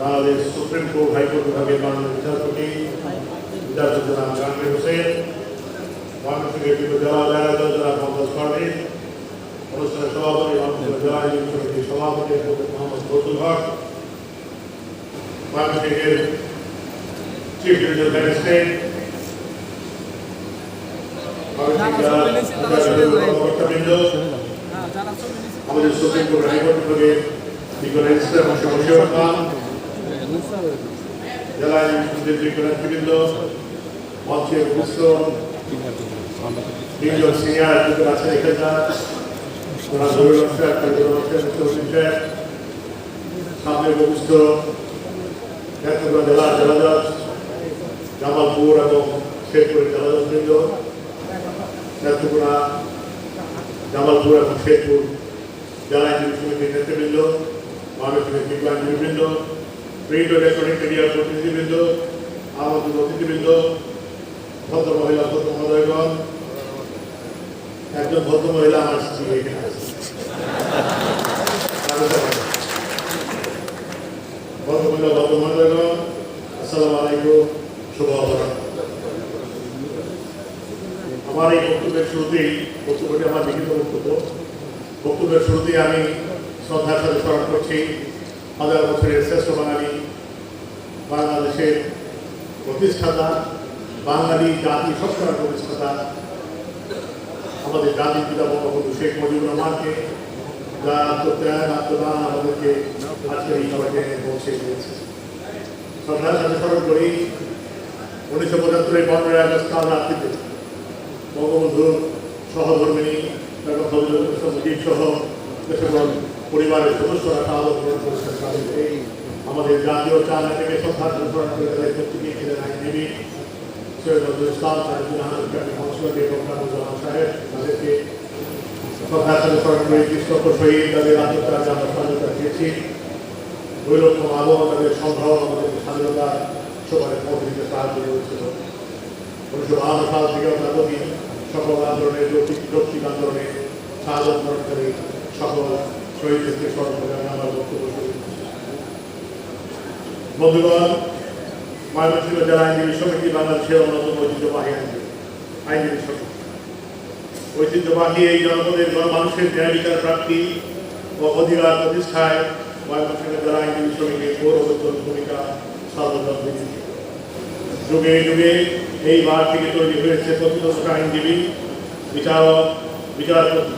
Bangladesh supreme court high court বিভাগের মাননীয় বিচারপতি জনাব জাহাঙ্গীর হোসেন, ময়মনসিংহের জেলা ন্যায়ালয় জনাব মোহাম্মদ ফারুক, অনুষ্ঠানের সভাপতি ময়মনসিংহ জেলা আইনজীবী সমিতির সভাপতি মোহাম্মদ ফজলুল হক, ময়মনসিংহের চিফ জুডিশিয়াল ম্যাজিস্ট্রেট, আমাদের সুপ্রিম কোর্ট হাইকোর্ট বিভাগের বিজ্ঞ রেজিস্ট্রার মশিউর খান, জেলা আইনজীবী বিজ্ঞ নেতৃবৃন্দ, মঞ্চে উপস্থিত বিজ্ঞ সিনিয়র অ্যাডভোকেট আছেন এখানকার সামনে উপস্থিত নেত্রকোনা জেলার জেলাজজ, জামালপুর এবং শেরপুরের জেলাজজবৃন্দ, নেত্রকোনা, জামালপুর এবং শেরপুর জেলা আইনজীবী সমিতির নেতৃবৃন্দ, ময়মনসিংহের বিজ্ঞ আইনজীবীবৃন্দ, প্রিন্ট ও ইলেকট্রনিক মিডিয়ার প্রতিনিধিবৃন্দ, আমন্ত্রিত অতিথিবৃন্দ, ভদ্র মহিলা ভদ্র মহোদয়গণ, একজন ভদ্র মহিলা আমার স্ত্রী এখানে আছে, ভদ্র মহিলা ভদ্র মহোদয়গণ, আসসালামু আলাইকুম, শুভ অপরাহ্ন। আমার এই বক্তব্যের শুরুতেই, বক্তব্যটি আমার লিখিত বক্তব্যের শুরুতেই আমি শ্রদ্ধার সাথে স্মরণ করছি হাজার বছরের শ্রেষ্ঠ বাঙালি, বাংলাদেশের প্রতিষ্ঠাতা, বাঙালি জাতি সংস্কার প্রতিষ্ঠাতা, আমাদের জাতির পিতা বঙ্গবন্ধু শেখ মুজিবুর রহমানকে, যার আত্মত্যাগ আত্মদান আমাদেরকে আজকে এই সবাইকে পৌঁছে দিয়েছে। শ্রদ্ধার সাথে স্মরণ করি 1975 15 আগস্ট কাল রাত্রিতে বঙ্গবন্ধুর সহধর্মিনী এবং মুজিব সহ দেশের পরিবারের সদস্যরা শাহাদত বরণ করেছেন। এই আমাদের জাতীয় চাঁদ থেকে শ্রদ্ধার স্মরণ করে তাদের প্রত্যেকেই ছিলেন আইনজীবী সৈয়দ নজরুল ইসলাম, তাজুদ্দিন আহমেদ কাজী মহসিন এবং কামরুজ্জামান সাহেব। তাদেরকে শ্রদ্ধার সাথে স্মরণ করে কৃষ্ণক শহীদ তাদের আত্মত্যাগ আমরা স্বাধীনতা দিয়েছি। বৈরক্ষম আবহাওয়া তাদের সম্ভ্রম আমাদের স্বাধীনতা সবাই পথ দিতে সাহায্য করেছিল। 1952 সাল থেকে অদ্যাবধি সকল আন্দোলনের যৌক্তিক আন্দোলনে শাহাদত বরণকারী সকল শহীদদেরকে স্মরণ করে আমি আমার বক্তব্য শুরু করছি। বন্ধুগণ, ময়মনসিংহ জেলা আইনজীবী সমিতি বাংলাদেশের অন্যতম ঐতিহ্যবাহী আইনজীবী সমিতি। ঐতিহ্যবাহী এই জনপদের মানুষের ন্যায় বিচার প্রাপ্তি ও অধিকার প্রতিষ্ঠায় ময়মনসিংহ জেলা আইনজীবী সমিতির গৌরবোজ্জ্বল ভূমিকা সর্বদা বিদিত। যুগে যুগে এই বার থেকে তৈরি হয়েছে প্রতিষ্ঠিত আইনজীবী, বিচারক, বিচারপতি,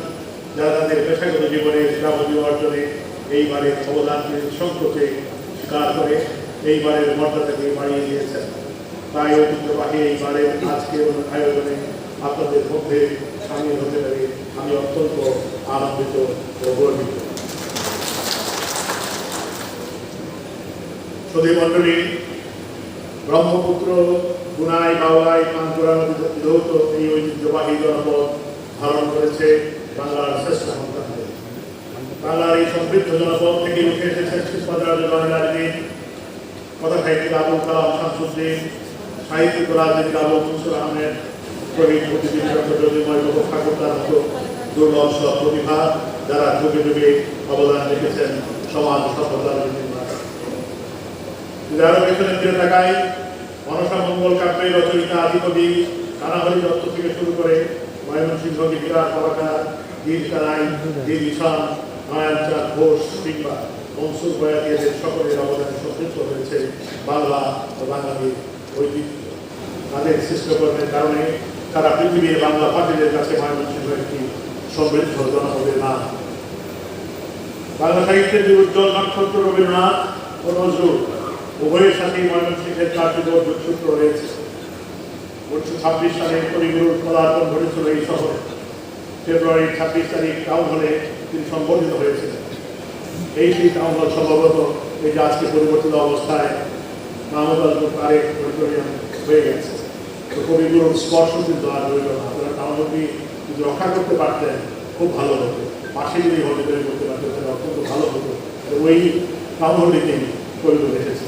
যারা তাদের পেশাগত জীবনে যাবতীয় অর্জনে এইবারের অবদানকে সংকোচে স্বীকার করে এইবারের মর্যাদাকে বাড়িয়ে দিয়েছেন। তাই ঐতিহ্যবাহী এইবারের আজকের আয়োজনে আপনাদের মধ্যে সামিল হতে পেরে আমি অত্যন্ত আনন্দিত ও গর্বিত। সুধী মণ্ডলী, ব্রহ্মপুত্র, গুনাই, বাউলাই, পাঞ্চুরা নদী যৌথ এই ঐতিহ্যবাহী জনপদ ধারণ করেছে বাংলার শ্রেষ্ঠ সন্তানদের। বাংলার এই সমৃদ্ধ জনপদ থেকে উঠে এসেছে রাজনীতি, কথা সাহিত্যিক আবুল কালাম শামসুদ্দিন, সাহিত্যিক রাজনীতিক আবুল মনসুর আহমেদ, শহীদ জ্যোতির্ময় ঠাকুরতার মতো দুর্লভ সব প্রতিভা, যারা যুগে যুগে অবদান রেখেছেন সমাজ সভ্যতার নির্মাণে। আরো পেছনে ফিরে তাকায় মনসা মঙ্গল কাব্যের রচয়িতা আদিকবি কানাহরি দত্ত থেকে শুরু করে ময়মনসিংহ বিহার কলাকার বীর কানাই, বীর ঈশান, নারায়ণচাঁদ ঘোষ কিংবা মনসুর বয়াতি, এদের সকলের অবদানে সমৃদ্ধ হয়েছে বাংলা ও বাঙালির ঐতিহ্য। তাদের সৃষ্টকর্মের কারণে সারা পৃথিবীর বাংলা পার্টিদের কাছে ময়মনসিংহ একটি সমৃদ্ধ জনপদের নাম। বাংলা সাহিত্যের যে উজ্জ্বল নক্ষত্র রবীন্দ্রনাথ ও নজরুল উভয়ের সাথেই ময়মনসিংহের কার্যকর যোগসূত্র রয়েছে। 1926 সালে কবিগুরুর পদার্পণ ঘটেছিল এই শহরে। ফেব্রুয়ারি 26 তারিখ টাউন হলে তিনি সংবর্ধিত হয়েছিলেন। এই সেই টাউন হল সম্ভবত এই যে আজকে পরিবর্তিত অবস্থায় মাহমুদ আলমুর তারেক অডিটোরিয়াম হয়ে গেছে। তো কবিগুরুর স্পর্শ কিন্তু আর রইল না। আপনারা টাউন হলটি যদি রক্ষা করতে পারতেন খুব ভালো হতো। পাশে যদি হলে তৈরি করতে পারতেন তাহলে অত্যন্ত ভালো হতো। ওই টাউন হলটিতেই কবিগুরু এসেছে।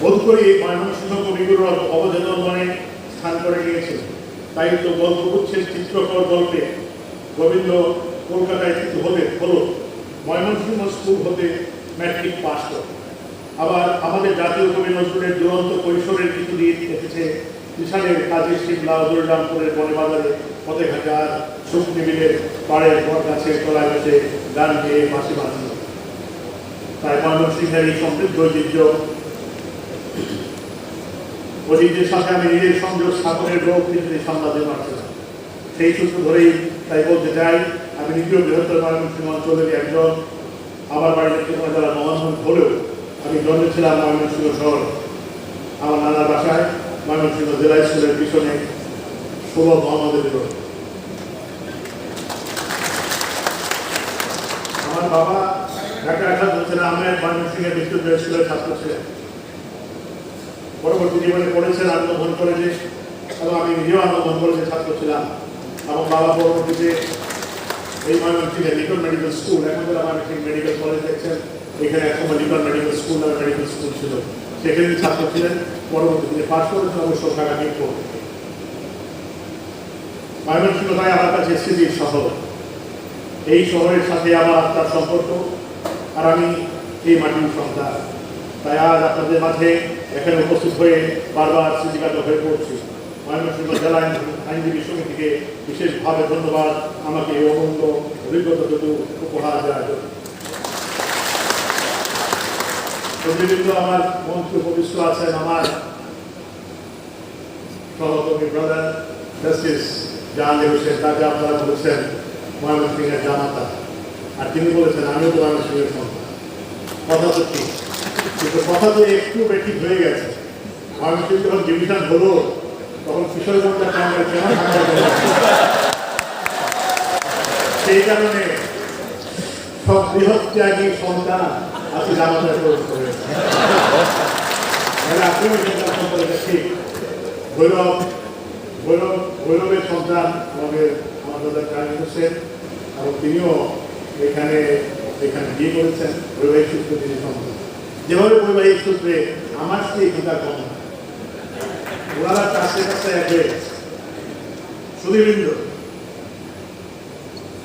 বোধ করি ময়মনসিংহ কবিগুরুর অবচেতন মনে স্থান করে গিয়েছিল। তাই তো গল্পগুচ্ছের চিত্রকর গল্পে গোবিন্দ কলকাতায় হলো ময়মনসিংহ স্কুল হতে ম্যাট্রিক পাস করে। আবার আমাদের জাতীয় কবি নজরুলের দুরন্ত কৈশোরের কিছু দিন এসেছে কিষানের কাজী শিমলা দুর্গামপুরের বনেবাজারে ফতেঘাটে আর শুকনিবিলের পাড়ের বট গাছের তলায় বসে গান গেয়ে মাসি বাঁধল। তাই ময়মনসিংহের এই সমৃদ্ধ ঐতিহ্যের সাথে আমি নিজের সংযোগ স্থাপনের রোগ কিন্তু সামলাতে পারছি না। সেই সূত্র ধরেই তাই বলতে চাই, আমি নিজেও বৃহত্তর ময়মনসিংহ অঞ্চলের একজন। আমার বাড়িতে ঠিকানা যারা মহানগর হলেও আমি জন্মেছিলাম ময়মনসিংহ শহর। আমার নানার বাসায় ময়মনসিংহ জেলা স্কুলের পিছনে 16 মোহাম্মদের রোড। আমার বাবা ঢাকা ছিলেন, আমি ময়মনসিংহের বিদ্যুৎ স্কুলের ছাত্র ছিলেন। পরবর্তী জীবনে পড়েছেন আন্দোলন কলেজে এবং আমি নিজেও আন্দোলন কলেজে ছাত্র ছিলাম। এবং বাবা পরবর্তীতে এই ময়মনসিংহের লিটন মেডিকেল স্কুল, এখন যারা ময়মনসিংহ মেডিকেল কলেজ দেখছেন, এখানে একসময় লিটন মেডিকেল স্কুল আর মেডিকেল স্কুল ছিল, সেখানে ছাত্র ছিলেন। পরবর্তীতে পাশ করেছেন অবশ্য ঢাকা মিরপুর। ময়মনসিংহ তাই আমার কাছে স্মৃতির শহর। এই শহরের সাথে আমার আত্মার সম্পর্ক, আর আমি এই মাটির সন্তান। তাই আজ আপনাদের মাঝে এখানে উপস্থিত হয়ে বারবার স্মৃতিকাত হয়ে পড়ছি। ময়মনসিংহ জেলা আইনজীবী সমিতিকে বিশেষভাবে ধন্যবাদ আমাকে এই অমূল্য অভিজ্ঞতাটুকু উপহার দেওয়ার জন্য। প্রতিনিধিত্ব আমার মন্ত্রী উপবিষ্ট আছেন আমার সহকর্মী ব্রাদার জাস্টিস জাহাঙ্গীর হোসেন, তাকে আপনারা বলেছেন ময়মনসিংহের জামাতা, আর তিনি বলেছেন আমিও তো ময়মনসিংহের সন্তান। কথা তো ঠিক, কিন্তু কথা তো একটু বেশি হয়ে গেছে। ময়মনসিংহ যখন ডিভিশন হলো তখন কিশোরগঞ্জটা কেমন সেই কারণে সব বৃহৎ ত্যাগী সন্তান আজকে জামাতায় প্রবেশ করেছে। আপনিও চিন্তা সম্পর্কে ঠিক ভৈরবের সন্তান আমাদের জাহাঙ্গীর হোসেন, এবং তিনিও এখানে বিয়ে করেছেন বৈবাহিক সূত্রে। তিনি সন্তান যেভাবে বৈবাহিক সূত্রে আমার স্ত্রী পিতা কম, ওনারা কাছে কাছে এক হয়ে গেছে। সুধীবৃন্দ,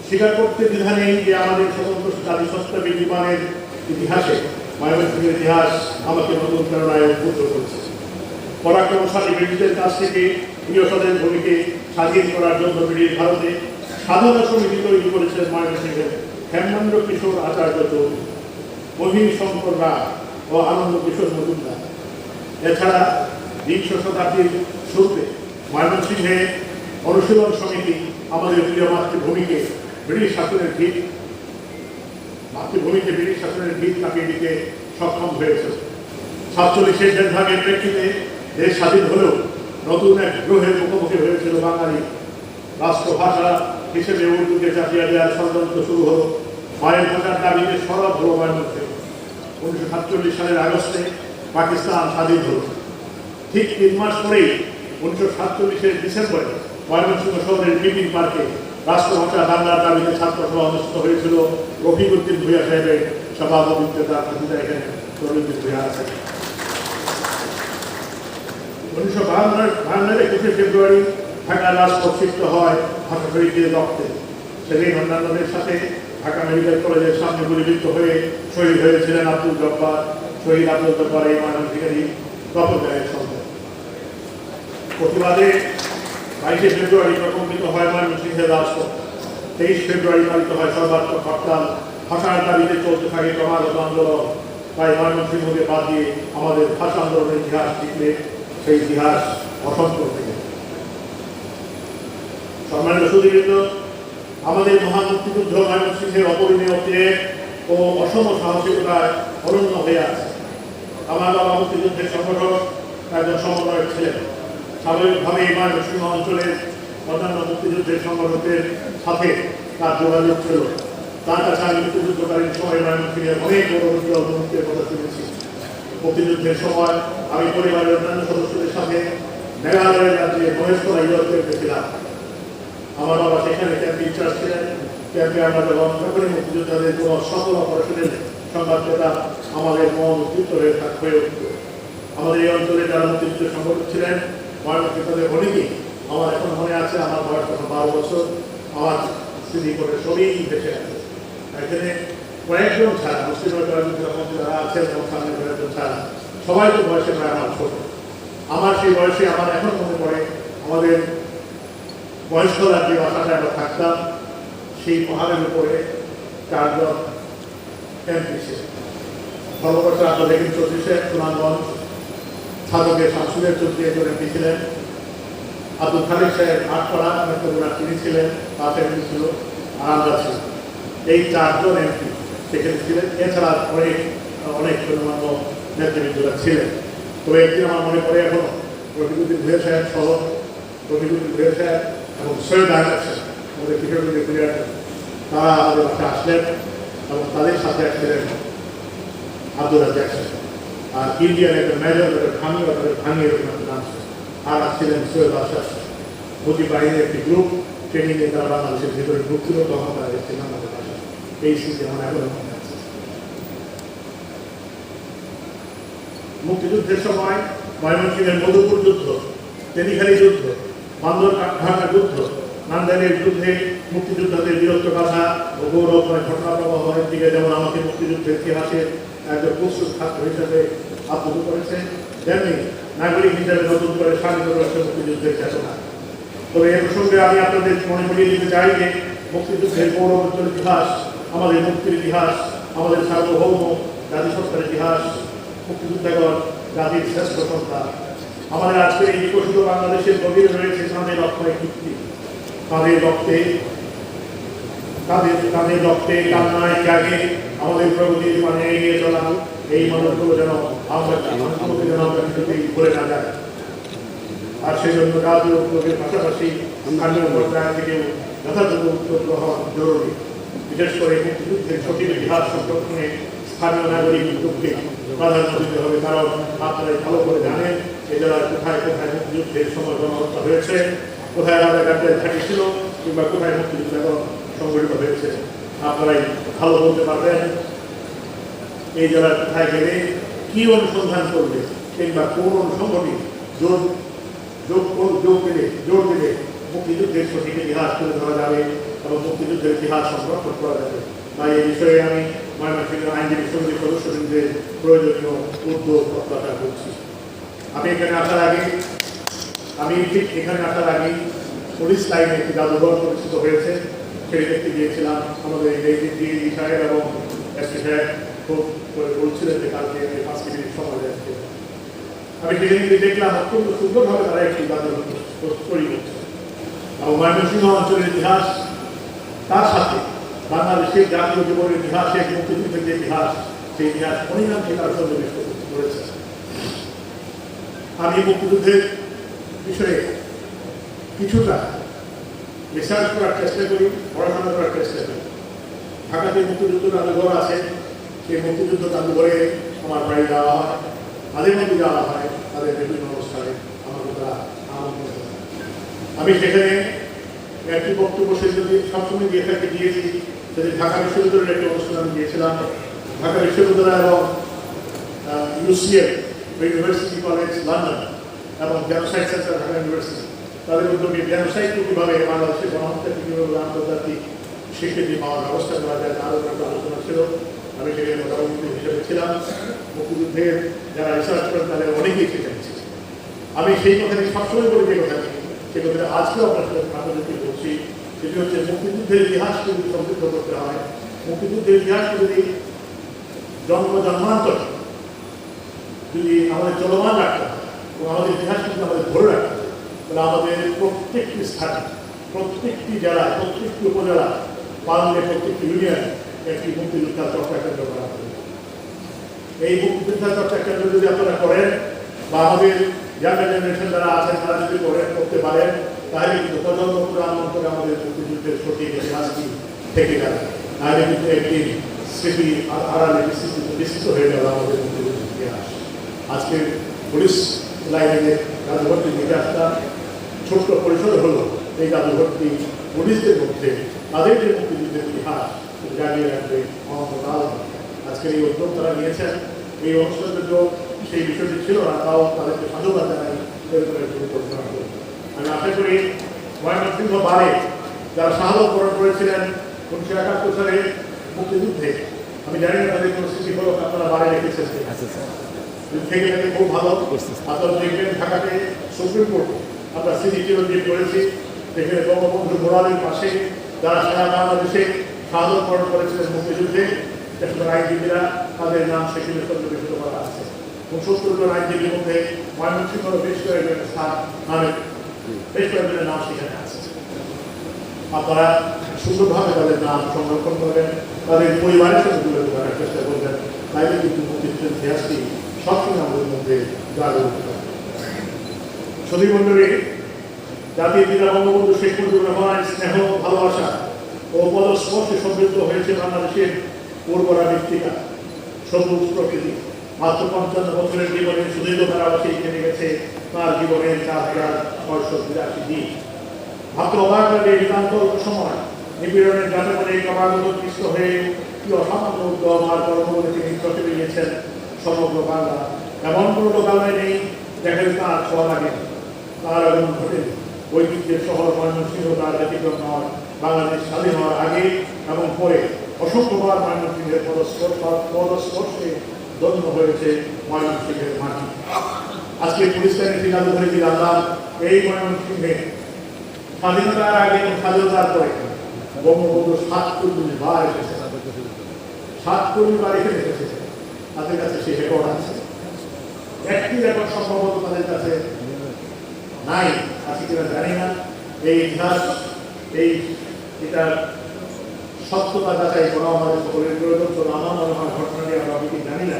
স্বীকার করতে দ্বিধা নেই যে আমাদের স্বতন্ত্র জাতিসত্তা বিদ্যমানের ইতিহাসে ময়মনসিংহের ইতিহাস আমাকে নতুন প্রেরণায় উদ্বুদ্ধ করেছে। পরাক্রমশালী ব্রিটিশদের কাছ থেকে প্রিয়সদের ভূমিকে স্বাধীন করার জন্য ব্রিটিশ ভারতে সাধনা সমিতি তৈরি করেছেন ময়মনসিংহের হেমচন্দ্র কিশোর আচার্য চৌধুরী, মহিম শঙ্কর রায় ও আনন্দ কিশোর মজুমদার। এছাড়া 20 শতাব্দীর শুরুতে ময়মনসিংহে অনুশীলন সমিতি আমাদের প্রিয় মাতৃভূমিকে ব্রিটিশ শাসনের ভিত কাটিয়ে দিতে সক্ষম হয়েছে। 47-এর দেশভাগের প্রেক্ষিতে দেশ স্বাধীন হলেও নতুন এক গ্রহের মুখোমুখি হয়েছিল বাঙালি। রাষ্ট্রভাষা হিসেবে উর্দুকে চাপিয়ে দেওয়ার ষড়যন্ত্র শুরু হলো। মায়ের ভাষার দাবিতে সরব হলো ময়মনসিংহ। 1947 সালের আগস্টে পাকিস্তান স্বাধীন হল। ঠিক 3 মাস পরেই 1947-এর ডিসেম্বরে ময়মনসিংহ শহরের বিপিন পার্কে রাষ্ট্রভাষা বাংলার দাবিতে ছাত্র সভা অনুষ্ঠিত হয়েছিল। রফিকুদ্দিন ভূঁইয়া সাহেবের সভাপতিত্বে তার প্রতিটা এখানে তরুণদের ভূঁইয়া আছে। 1952-এর 21শে ফেব্রুয়ারি ঢাকা রাজপথ সৃষ্ট হয় ভাষা শহীদদের রক্তে। সেদিন অন্যান্যদের সাথে ঢাকা মেডিকেল কলেজের সামনে গুলিবিদ্ধ হয়ে শহীদ হয়েছিলেন আব্দুল জব্বার। শহীদ আব্দুল জব্বার এই ময়মনসিংহেরই গল্পের সন্তান। প্রতিবাদে 22শে ফেব্রুয়ারি প্রকম্পিত হয় ময়মনসিংহের রাজপথ। 23 ফেব্রুয়ারি পালিত হয় সর্বাত্মক হরতাল। ভাষার দাবিতে চলতে থাকে ক্রমাগত আন্দোলন। তাই ময়মনসিংহকে বাদ দিয়ে আমাদের ভাষা আন্দোলনের ইতিহাস লিখলে সেই ইতিহাস অসম্পূর্ণ থেকে। সম্মানিত সুধীবৃন্দ, আমাদের মহান মুক্তিযুদ্ধ ময়মনসিংহের অপরিমেয় ত্যাগ ও অসম সাহসিকতায় অনন্য হয়ে আছে। আমার বাবা মুক্তিযুদ্ধের সংগঠক একজন সমন্বয়ক ছিলেন। স্বাভাবিকভাবে ময়মনসিংহ অঞ্চলের অন্যান্য মুক্তিযুদ্ধের সংগঠকদের সাথে তার যোগাযোগ ছিল। তার কাছে আমি মুক্তিযুদ্ধকালীন সময় ময়মনসিংহের অনেক বড় উজ্জ্বল মুক্তির কথা শুনেছি। মুক্তিযুদ্ধের সময় আমি পরিবারের অন্যান্য সদস্যদের সাথে মেঘালয়ের রাজ্যে মহেশতলা ইউরোপে গেছিলাম। আমার বাবা সেখানে ক্যাম্পে ইনচার্জ ছিলেন। ক্যাম্পে আমরা যখনই মুক্তিযোদ্ধাদের কোনো সফল অপারেশনের সংবাদ পেতাম, আমাদের মন উদ্দীপ্ত হয়ে উঠত। আমাদের এই অঞ্চলে যারা মুক্তিযুদ্ধের সংগঠক ছিলেন ময়মনসিংহের অনেকেই আমার এখন মনে আছে। আমার বয়স তখন 12 বছর। আমার স্মৃতি করে সবই ভেসে আছে। এখানে কয়েকজন ছাড়া মুসলিম আছেন এবং সামনে বেরোতে চান, সবাই তো বয়সে প্রায় আমার ছোট। আমার সেই বয়সে আমার এখন মনে পড়ে আমাদের বয়স্করা যে বাসাটা আমরা থাকতাম, সেই পাহাড়ের উপরে 4 জন এমপি ছিলেন। সর্বপ্রথম আপনারা দেখেন 34-এ সুনামগঞ্জ সাধকের শামসুলের 34 জন এমপি ছিলেন। আব্দুল খালিক সাহেব আটপাড়া তিনি ছিলেন, তার এমপি ছিল, আর আমরা ছিলাম। এই 4 জন এমপি সেখানে ছিলেন। এছাড়া অনেক গণ্যমান্য নেতৃবৃন্দরা ছিলেন। তবে একদিন আমার মনে পড়ে এখনো রফিকুদ্দিন ভুঁইয়া সাহেব সহ রফিকুদ্দিন ভুঁইয়া সাহেব এবং সৈয়দ আহমেদ সাহেব আমাদের কিশোরগঞ্জের প্লেয়ার, তারা আমাদের বাসায় আসলেন এবং তাদের সাথে আসছিলেন আব্দুল রাজ্জাক সাহেব, আর ইন্ডিয়ান একটা মেজর ভাঙিয়ে নাম আর আসছিলেন সৈয়দ আশরাফ মুজি বাহিনীর একটি গ্রুপ ট্রেনিংয়ে, তারা বাংলাদেশের ভিতরে গ্রুপ ছিল, তখন তারা এসেছিলেন আমাদের বাসায়। এই স্মৃতি আমার এখনো মনে আছে। মুক্তিযুদ্ধের সময় ময়মনসিংহের মধুপুর যুদ্ধ, তেলিখালী যুদ্ধ, বান্দরঘাটা যুদ্ধ, নান্দাইলের যুদ্ধে মুক্তিযোদ্ধাদের বীরত্ব কথা ও গৌরবময় ঘটনা প্রবাহের দিকে যেমন আমাকে মুক্তিযুদ্ধের ইতিহাসের একজন প্রস্তুত ছাত্র হিসেবে আপ্লুত করেছে, তেমনি নাগরিক হিসেবে নতুন করে স্বাগত করেছে মুক্তিযুদ্ধের চেতনা। তবে এ প্রসঙ্গে আমি আপনাদের মনে করিয়ে দিতে চাই যে মুক্তিযুদ্ধের গৌরবোজ্জ্বল ইতিহাস, আমাদের মুক্তির ইতিহাস, আমাদের সার্বভৌম জাতিসত্তার ইতিহাস, মুক্তিযোদ্ধাগণ জাতির শ্রেষ্ঠ সন্তান। আমাদের আজকের এই বিকশিত বাংলাদেশের গভীরে রয়েছে তাঁদের রক্তের কীর্তি, তাঁদের রক্তে কান্নায় ত্যাগে আমাদের প্রগতির মানে এগিয়ে চলা। এই মানুষগুলো যেন আমরা কিছুতেই ভুলে না যায়। আর সেই জন্য জাতীয় উদ্যোগের পাশাপাশি স্থানীয় পর্যায় থেকেও যথাযথ উদ্যোগ গ্রহণ জরুরি। বিশেষ করে মুক্তিযুদ্ধের সঠিক ইতিহাস সংরক্ষণে স্থানীয় নাগরিক উদ্যোগকে প্রাধান্য দিতে হবে, কারণ আপনারা ভালো করে জানেন এই জেলায় কোথায় কোথায় মুক্তিযুদ্ধের সময় গণহত্যা হয়েছে, কোথায় রাজাঘাটের ঘাঁটি ছিল, কিংবা কোথায় মুক্তিযুদ্ধ সংগঠিত হয়েছে। আপনারাই ভালো বলতে পারবেন এই জেলায় কোথায় গেলে কি অনুসন্ধান করবে, কিংবা কোন অনুসংগঠন জোর দিলে মুক্তিযুদ্ধের সঠিক ইতিহাস তুলে ধরা যাবে এবং মুক্তিযুদ্ধের ইতিহাস সংরক্ষণ করা যাবে। তাই এই বিষয়ে আমি ময়মনসিংহ আইনজীবী সমিতির সদস্যদের প্রয়োজনীয় উদ্যোগ প্রত্যাশা করছি। আমি এখানে আসার আগে পুলিশ লাইনে একটি জাদুঘর প্রতিষ্ঠিত হয়েছে, সেই দেখতে গিয়েছিলাম। আমাদের এই ডিএজি সাহেব এবং এসপি সাহেব খুব বলছিলেন যে কালকে 5 মিনিট সময় যাচ্ছে। আমি সেখানে দেখলাম অত্যন্ত সুন্দরভাবে তারা একটি জাদুঘর তৈরি করছে এবং ময়মনসিংহ অঞ্চলের ইতিহাস, তার সাথে বাংলাদেশের জাতীয় জীবনের ইতিহাস, মুক্তিযুদ্ধের যে ইতিহাস, সেই ইতিহাস অনেকাংশে তার সন্নিবেশ করেছে। আমি মুক্তিযুদ্ধের বিষয়ে কিছুটা রিসার্চ করার চেষ্টা করি, পড়াশোনা করার চেষ্টা করি। ঢাকাতে মুক্তিযুদ্ধ জাদুঘর আছে, সেই মুক্তিযুদ্ধ জাদুঘরে আমার বাড়ি যাওয়া হয়, তাদের মধ্যে যাওয়া হয়, তাদের বিভিন্ন অনুষ্ঠানে আমাকে তারা আনন্দ করে। আমি সেখানে একটি বক্তব্য সবসময় দিয়েছি, সেদিন ঢাকা বিশ্ববিদ্যালয়ের একটি অনুষ্ঠান আমি দিয়েছিলাম। ঢাকা বিশ্ববিদ্যালয় এবং ইউসিএল ইউনিভার্সিটি কলেজ লন্ডন এবং জেনোসাইড সেন্টার ঢাকা ইউনিভার্সিটি, তাদের উদ্যোগে জেনোসাইডকে কীভাবে বাংলাদেশের গণহত্যাকে কীভাবে আন্তর্জাতিক স্বীকৃতি পাওয়ার ব্যবস্থা করা যায় তারও একটা আলোচনা ছিল। আমি সেখানে মোটামুটি হিসেবে ছিলাম। মুক্তিযুদ্ধের যারা রিসার্চ করেন তাদের অনেকেই সেখানে ছিল। আমি সেই কথাটি সবসময় বলি, যে কথাটি সে কথাটা আজকেও আপনার সাথে আন্তর্জাতিক করছি, সেটি হচ্ছে মুক্তিযুদ্ধের ইতিহাসকে যদি সমৃদ্ধ করতে হয়, মুক্তিযুদ্ধের ইতিহাসকে যদি জন্মান্তর যদি আমাদের চলমান রাখতে হয় এবং আমাদের ইতিহাসকে যদি আমাদের ধরে রাখতে হয়, তাহলে আমাদের প্রত্যেকটি স্থানে, প্রত্যেকটি জেলায়, প্রত্যেকটি উপজেলা, পালনের প্রত্যেকটি ইউনিয়নে একটি মুক্তিযোদ্ধা চর্চা কেন্দ্র করা হবে। এই মুক্তিযোদ্ধা চর্চা কেন্দ্র যদি আপনারা করেন বা আমাদের ইয়াঙ্গার জেনারেশন যারা আছেন তারা যদি করতে পারেন, তাহলে কিন্তু প্রজন্ম পুরাণ করে আমাদের মুক্তিযুদ্ধের সঠিক ইতিহাসটি থেকে যাবে। তাহলে কিন্তু একটি স্মৃতি আড়ালে বিস্তৃত হয়ে গেল আমাদের মুক্তিযুদ্ধের ইতিহাস। আজকের পুলিশ লাইনে জাদুঘরটি দিকে আসলাম, ছোট্ট পরিসরে হলো এই জাদুঘরটি পুলিশদের মধ্যে তাদের যে মুক্তিযুদ্ধের ইতিহাস জানিয়ে রাখবে অন্তরাল। আজকের এই উদ্যোগ তারা নিয়েছেন, এই অনুষ্ঠানের জন্য সেই বিষয়টি ছিল না, তাও তাদেরকে সাধুবাদ জানাই। আমি আশা করি ময়মনসিংহ বারে যারা শাহাদত বরণ করেছিলেন 1971 সালে মুক্তিযুদ্ধে, আমি জানি না তাদের কোনো স্মৃতিফলক আপনারা বারে রেখেছেন এসেছে থেকে থাকে খুব ভালো। আপনারা দেখবেন ঢাকাতে সুপ্রিম কোর্ট আমরা সিডিটিও দিয়ে করেছি, যেখানে বঙ্গবন্ধু মোরালের পাশে যারা সারা বাংলাদেশে শাহাদত বরণ করেছিলেন মুক্তিযুদ্ধে, সেখানে আইনজীবীরা তাদের নাম সেখানে সন্নিবেশিত করা আছে এবং ৭০ জন আইনজীবীর মধ্যে ময়মনসিংহ বেশ কয়েকজন স্থান নামে বেশ কয়েকজনের নাম সেখানে আছে। আপনারা সুন্দরভাবে তাদের নাম সংরক্ষণ করবেন, তাদের পরিবারের সাথে তুলে ধরার চেষ্টা করবেন, তাইলে কিন্তু মুক্তিযুদ্ধের ইতিহাসটি সবসময় আমাদের মধ্যে জাগ্রত হবে। সতী মণ্ডলী, জাতির পিতা বঙ্গবন্ধু শেখ মুজিবুর রহমানের স্নেহ, ভালোবাসা ও পদস্পর্শে সমৃদ্ধ হয়েছে বাংলাদেশের উর্বরা মৃত্তিকা, সবুজ প্রকৃতি। মাত্র ৫৫ বছরের জীবনে সুদীর্ঘ ধারাবাসী কেটে গেছে তার জীবনের ৪,৬৮২ দিন। মাত্র অবাক লাগে নিতান্ত সময় নিপীড়নের যাতনে ক্রমাগত কৃষ্ট হয়ে কি অসামান্য উদ্যম আর কর্মবলে তিনি চটে বেরিয়েছেন সমগ্র বাংলা। এমন কোনো লোকালয় নেই যেখানে তার ছোঁয়া লাগে, তার আগমন ঘটে। ঐতিহ্যের শহর ময়মনসিংহ তার ব্যতিক্রম নয়। বাংলাদেশ স্বাধীন হওয়ার আগে এবং পরে অসংখ্যবার ময়মনসিংহের পদস্পর্শে ধন্য হয়েছে ময়মনসিংহের মাটি। আজকে পুলিশের একটি জাদুঘরে কি জানলাম, এই ময়মনসিংহে স্বাধীনতার আগে এবং স্বাধীনতার পরে বঙ্গবন্ধু ৭৪ বার এসেছে, ৭৪ বার এখানে এসেছে। তাদের কাছে সেই রেকর্ড আছে। একটি রেকর্ড সম্ভবত তাদের কাছে নাই, আছে কিনা জানি না। এই ইতিহাস, এটার সত্যতা যাচাই করা আমাদের সকলের প্রয়োজন। তো আমার মনে হয় ঘটনাটি আমরা অনেকেই জানি না।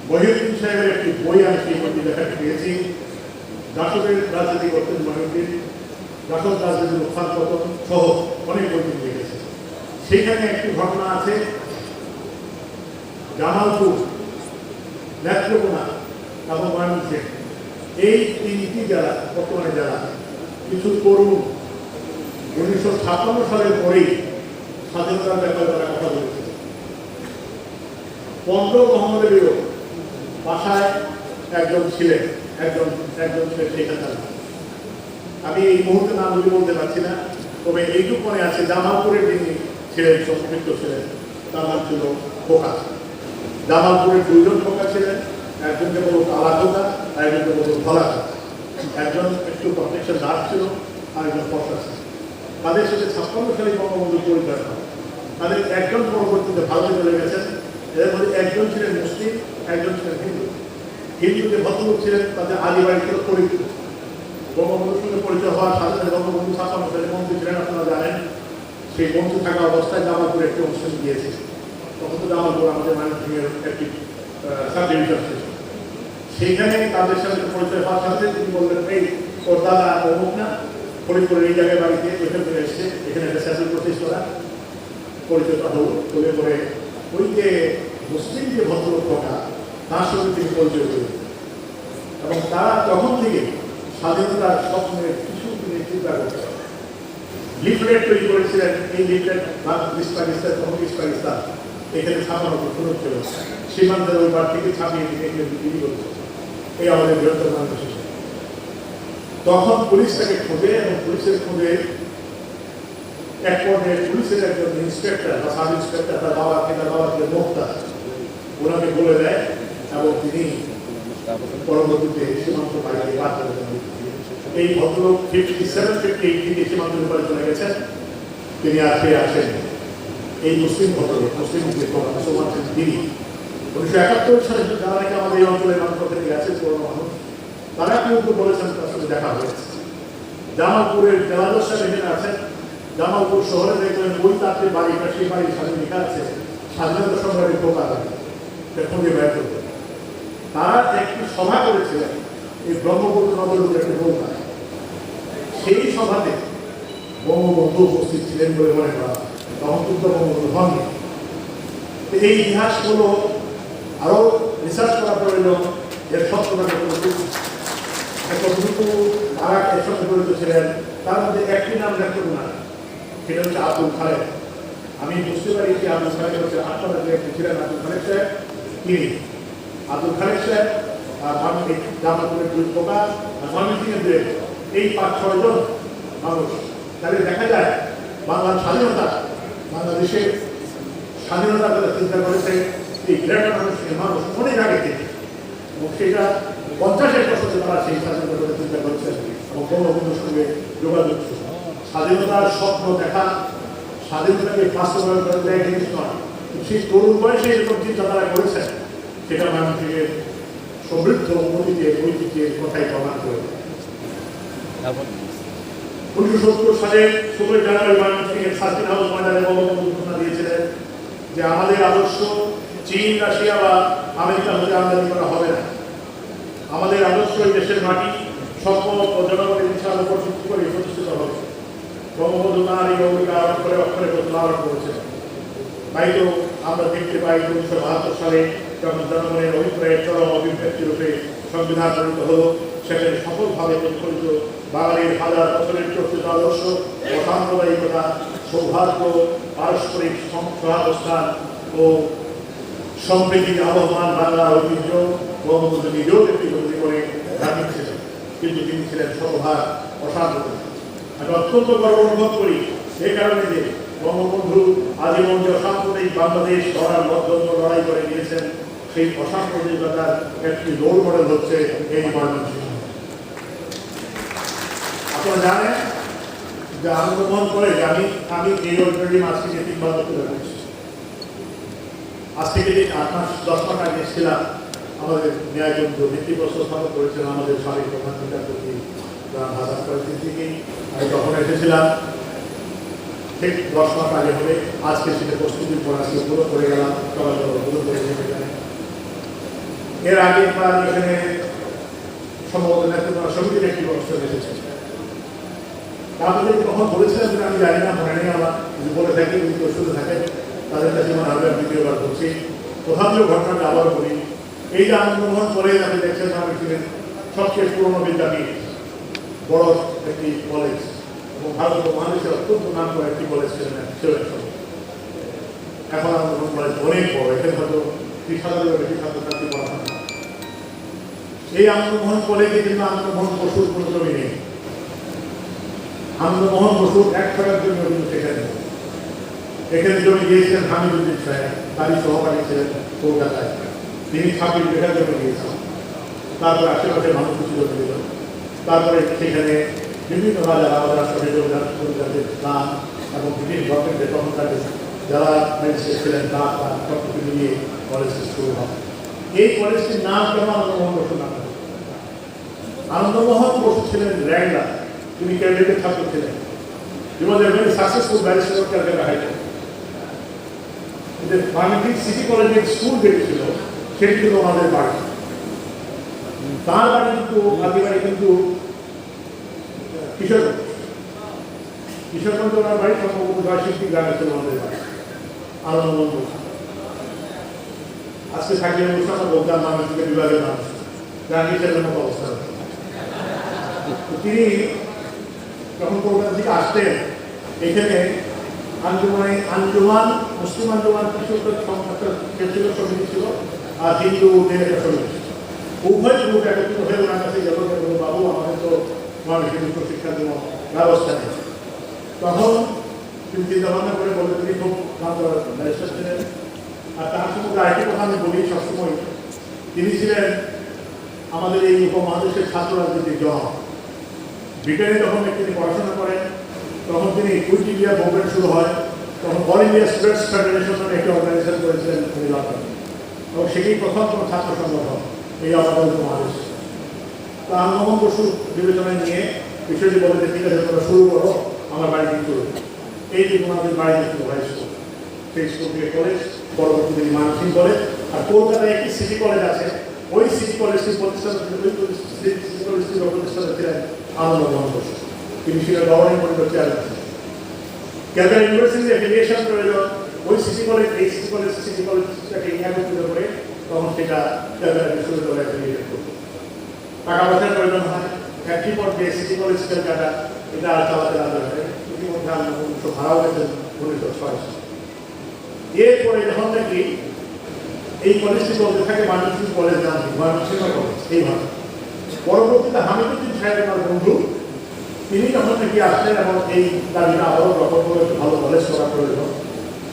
মহিউদ্দিন সাহেবের একটি বই আমি সেই বইটি লেখাটি পেয়েছি, জাসদের রাজনীতি করতেন মহিউদ্দিন, জাসদ রাজনীতির উত্থান পতন সহ অনেক বই তিনি লিখেছেন। সেখানে একটি ঘটনা আছে, জামালপুর, নেত্রকোনা এবং ময়মনসিংহ, এই তিনটি জেলা, বর্তমানে জেলা, কিছু তরুণ 1956 সালের পরেই স্বাধীনতার ব্যাপারে তারা কথা বলেছে। 15 মহম্মদের বাসায় একজন ছিলেন শেখ হাসিনা। আমি এই মুহূর্তে নামগুলি বলতে পারছি না, তবে এইটুকু মনে আছে জামালপুরের যিনি ছিলেন, সম্পৃক্ত ছিলেন, তার নাম ছিল খোকা। জামালপুরের 2 জন খোকা ছিলেন, একজনকে বলল কালা খোকা আর একজনকে বলল ধলা খোকা। একজন একটু কমপ্লেক্সের দাঁত ছিল আর একজন ফর্সা ছিল। তাদের সাথে 56 সালে বঙ্গবন্ধু পরিচয় হয়। তাদের একজন পরবর্তীতে ভারতে চলে গেছেন। এদের মধ্যে একজন ছিলেন মুসলিম, একজন ছিলেন হিন্দু। হিন্দু যে ভদ্রলোক ছিলেন তাদের আদি বাড়ি ছিল ফরিদপুর। বঙ্গবন্ধুর সঙ্গে পরিচয় হওয়ার সাথে সাথে বঙ্গবন্ধু 56 সালে মন্ত্রী ছিলেন, আপনারা জানেন। সেই মন্ত্রী থাকা অবস্থায় জামালপুরে একটি অনুষ্ঠান দিয়েছে। তখন তো জামালপুর আমাদের ময়মনসিংহের একটি সাব ডিভিশন ছিল। সেইখানে তাদের সাথে পরিচয় হওয়ার সাথে তিনি বললেন, এই তোর দাদা অমুক না, ফরিদপুরের এই জায়গায় বাড়িতে ওইখান থেকে এসছে, এখানে একটা স্যাটেল প্রতিষ্ঠা পরিচয়টা হল। বলে পরে ওই যে মুসলিম যে ভদ্রলোক কথা, তার সঙ্গে তিনি পরিচয় করেন এবং তারা তখন থেকে স্বাধীনতার স্বপ্নের কিছু তিনি চিন্তা করতেন। লিফলেট তৈরি করেছিলেন। এই লিফলেট ইস্ট পাকিস্তান, তখন ইস্ট পাকিস্তান, এখানে ছাপানো শুরু ছিল। সীমান্তের ওই বার থেকে ছাপিয়ে এখানে বিক্রি করেছে। এই আমাদের বৃহত্তর মানুষ। তখন পুলিশ তাকে খোঁজে এবং পুলিশের খোঁজে এক পর্যায়ে পুলিশের একজন ইন্সপেক্টর বা সাব ইন্সপেক্টর তার বাবাকে মোক্তা ওনাকে বলে দেয় এবং তিনি পরবর্তীতে সীমান্ত পাড়িয়ে বাদ করে দেন। এই ভদ্রলোক 57-58 থেকে সীমান্তের উপরে চলে গেছেন, তিনি আর ফিরে আসেন। এই মুসলিম ভদ্রলোক, মুসলিম মুসলমান তিনি 1971 সালে যারা নাকি আমাদের এই অঞ্চলের মানুষ থেকে গেছে, পুরোনো মানুষ, তারা কিন্তু বলেছেন তার সাথে দেখা হয়েছে। জামালপুরের জেলাদর সাহেব এখানে আছেন। জামালপুর শহরে দেখবেন ওই তাদের বাড়িটা, সেই বাড়ির সাথে লেখা আছে স্বাধীনতা সংগ্রামী খোকা বাড়ি, খুঁজে বের করতে। তারা একটি সভা করেছিলেন এই ব্রহ্মপুত্র নগরের একটি নৌকায়। সেই সভাতে বঙ্গবন্ধু উপস্থিত ছিলেন বলে মনে করা হয়। তখন কিন্তু বঙ্গবন্ধু হননি। এই ইতিহাসগুলো আরো রিসার্চ করা প্রয়োজন। এর সত্যতা কতটুকু তারা এর সঙ্গে জড়িত ছিলেন, তার মধ্যে একটি নাম রাখতে না, সেটা হচ্ছে আব্দুল খালেক। আমি বুঝতে পারি যে আব্দুল খালেক হচ্ছে আপনারা যে একটি ছিলেন আব্দুল খালেক সাহেব, তিনি আব্দুল খালেক সাহেব আর জামালপুরের 2 খোকা আর ময়মনসিংহের এই 5-6 জন মানুষ। তাহলে দেখা যায় বাংলার স্বাধীনতা, বাংলাদেশের স্বাধীনতা যারা চিন্তা করেছে এই গ্রেটার মানুষ অনেক আগে থেকে, এবং সেটা 50-এর দশকে তারা সেই স্বাধীনতা করে চিন্তা করছেন এবং বঙ্গবন্ধুর সঙ্গে যোগাযোগ। স্বাধীনতার স্বপ্ন দেখা, স্বাধীনতাকে বাস্তবায়ন করে দেয় জিনিস নয়, সেই তরুণ বয়সে এরকম চিন্তা তারা করেছেন, সেটা মানুষের সমৃদ্ধ অতীতের ঐতিহ্যের কথাই প্রমাণ করে। 1970 সালে 16 জানুয়ারি ময়মনসিংহের সার্কিট হাউস ময়দানে বঙ্গবন্ধু ঘোষণা দিয়েছিলেন যে আমাদের আদর্শ চীন, রাশিয়া বা আমেরিকা হতে আমদানি করা হবে না। আমাদের আদর্শ এই দেশের মাটি, সম্পদ ও জনগণের ইচ্ছার উপর ভিত্তি করে প্রতিষ্ঠিত হবে। বঙ্গবন্ধু তাঁর এই অঙ্গীকার অক্ষরে অক্ষরে প্রতিপালন করেছেন। তাই তো আমরা দেখতে পাই 1972 সালে যখন জনগণের অভিপ্রায়ের চরম অভিব্যক্তি রূপে সংবিধান প্রণীত হল, সেখানে সফলভাবে প্রতিফলিত বাঙালির হাজার বছরের চর্চিত আদর্শ ও সাম্প্রদায়িকতা, সৌভাগ্য, পারস্পরিক সহাবস্থান ও সম্প্রীতির আহ্বান বাংলার ঐতিহ্য বঙ্গবন্ধু নিজেও ব্যক্তিগত করে ধার্মিক ছিলেন, কিন্তু তিনি ছিলেন শতভাগ অসাধারণ। আমি অত্যন্ত গর্ব অনুভব করি এই কারণে যে বঙ্গবন্ধু আজীবন যে অসাম্প্রদায়িক বাংলাদেশ গড়ার জন্য লড়াই করে গিয়েছেন, সেই অসাম্প্রদায়িকতার একটি রোল মডেল হচ্ছে এই ময়মনসিংহ। আপনারা জানেন যে আন্দোলন করে যে আমি এই অডিটোরিয়াম আজ থেকে 3 বার তুলে করছি। আজ থেকে 8-10 মাস আগে এসেছিলাম, আমাদের ন্যায়যন্ত্র ভিত্তিপ্রস্তর স্থাপন করেছিলেন আমাদের সাবেক প্রধান বিচারপতি হাসান কয়েকদিন থেকেই। আমি যখন এসেছিলাম ঠিক 10 মাস আগে হবে, আজকে সেটা প্রস্তুতির পর আজকে পুরো করে গেলাম, সবাই পুরো করে নেমে গেলেন। এর আগে প্রায় এখানে সম্ভবত নেতৃত্ব সমিতির একটি অনুষ্ঠান এসেছে। আপনাদের কখন বলেছিলাম যে আমি জানি না, মনে নেই আমার, যদি বলে থাকি যদি প্রস্তুত থাকেন তাদের কাছে আমার আগে দ্বিতীয়বার করছি। প্রধানীয় ঘটনাটা আবার বলি। এই যে আন্দোলন করে আপনি দেখছেন আমি ছিলেন সবচেয়ে পুরনো বিদ্যাপীঠ, বড় একটি কলেজ এবং ভারত মহাদেশের অত্যন্ত নাম করা একটি কলেজ ছিলেন। এখন আন্দোলন কলেজ অনেক বড়, এখানে হয়তো 30,000-এর বেশি ছাত্রছাত্রী পড়াশোনা। এই আনন্দমোহন কলেজে কিন্তু আনন্দমোহন বসুর কোনো জমি নেই। আনন্দমোহন বসুর 1 টাকার জন্য কিন্তু সেখানে এখানে জমি দিয়েছিলেন হামিদুদ্দিন সাহেব, তারই সহকারী ছিলেন কলকাতায়, তিনি 26 বিঘা জমি দিয়েছিলেন। তারপরে আশেপাশে মানুষ কিছু জমি দিল। তারপরে সেখানে বিভিন্ন রাজা রাজাদের দান এবং ব্রিটিশ গভর্নমেন্টের তখনকার যারা ম্যাজিস্ট্রেট ছিলেন তার সব কিছু মিলিয়ে কলেজটি শুরু হয়। এই কলেজটির নাম কেন আনন্দমোহন বসু নাম? আনন্দমোহন বসু ছিলেন র্যাংলার, তিনি ক্যাবিনেটের ছাত্র ছিলেন। He was a very successful barrister of Calcutta High Court. যে বাংলাদেশ সিটি কলেজের স্কুল বেরিয়েছিল সেটি ছিল আমাদের বাড়ি। তার বাড়ি কিন্তু আদিবাড়ি কিন্তু কিশোরগঞ্জ ওনার বাড়ি সম্ভবত 60 গ্রামে ছিল আমাদের বাড়ি। আনন্দমোহন বসু আজকে থাকিয়ে অনুষ্ঠান বলতাম মানুষকে বিভাগের মানুষ জাহাঙ্গীর মতো অবস্থা। তিনি যখন কলকাতা থেকে আসতেন এখানে আঞ্জুমান মুসলিম আঞ্জুমান কিছু ছিল, সমিতি ছিল, আর হিন্দুদের একটা সমিতি, উভয় গ্রুপ একত্রিত হয়ে ওনার কাছে গেল, বাবু আমাদের তো মানুষের শিক্ষার জন্য ব্যবস্থা নেই। তখন তিনি চিন্তা ভাবনা করে বলতে তিনি খুব ব্যারিস্টার ছিলেন। আর তার সঙ্গে আরেকটি কথা আমি বলি সবসময়, তিনি ছিলেন আমাদের এই উপমহাদেশের ছাত্র রাজনীতির জনক। ব্রিটেনে যখন তিনি পড়াশোনা করেন তখন তিনি কুইট ইন্ডিয়া মুভমেন্ট শুরু হয়, তখন অল ইন্ডিয়া স্টুডেন্টস ফেডারেশন নামে একটি অর্গানাইজেশন করেছিলেন তিনি লন্ডনে, এবং সেটি প্রথম কোনো ছাত্র সংগঠন এই আমাদের উপমহাদেশে। তো আনন্দমোহন বসু বিবেচনায় নিয়ে বিষয়টি বলে যে ঠিক আছে তোমরা শুরু করো, আমার বাড়ি থেকে শুরু। এই যে আমাদের বাড়িতে ছিল হাই স্কুল, সেই স্কুল থেকে কলেজ, পরবর্তীতে ময়মনসিংহ কলেজ, আর কলকাতায় একটি সিটি কলেজ আছে। ওই সিটি কলেজটি প্রতিষ্ঠাতা ছিলেন আনন্দমোহন বসু, তিনি ছিলেন গভর্নিং বডির চেয়ারম্যান। ক্যালকাটা ইউনিভার্সিটির অ্যাফিলিয়েশন প্রয়োজন, ওই সিটি কলেজ এই সিটি কলেজটাকে একত্রিত করে তখন সেটা ক্যালকাটা বিশ্ববিদ্যালয়ে অ্যাফিলিয়েট করবে। টাকা পয়সার প্রয়োজন হয়, একটি পর্যায়ে সিটি কলেজ ক্যালকাটা এটা আর চালাতে না পারে। ইতিমধ্যে আনন্দমোহন বসু ভাড়াও গেছেন 1906 সালে। এরপরে যখন নাকি এই কলেজটি চলতে থাকে ময়মনসিংহ কলেজ নাম, ময়মনসিংহ কলেজ এইভাবে। পরবর্তীতে হামিদুদ্দিন সাহেব আমার বন্ধু, তিনি যখন নাকি আসলেন এবং এই দাবিটা আবারও গ্রহণ করে ভালো কলেজ করা প্রয়োজন,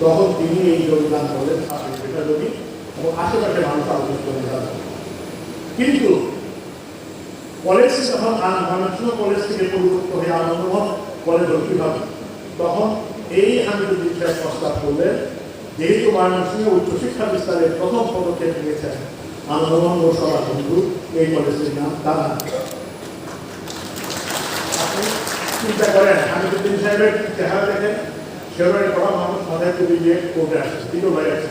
তখন তিনি এই যোগদান করলেন 60 জমি এবং আশেপাশে মানুষ আরো যাবে। কিন্তু কলেজ যখন ময়মনসিংহ কলেজ থেকে পরিবর্তন হয়ে আনন্দমোহন কলেজ ভর্তি হবে, তখন এই হামিদুদ্দিন সাহেব প্রস্তাব করলেন, যেহেতু ময়মনসিংহ উচ্চশিক্ষা বিস্তারের প্রথম পদক্ষেপ নিয়েছেন আনন্দমোহন ও সবার বন্ধু, এই কলেজের নাম তার নাম। আপনি চিন্তা করেন হামিদুদ্দিন সাহেবের চেহারা দেখেন, সেবারে পড়া মানুষ মাথায় তুলে দিয়ে কোর্টে আসছে, দুটো ভাই আছে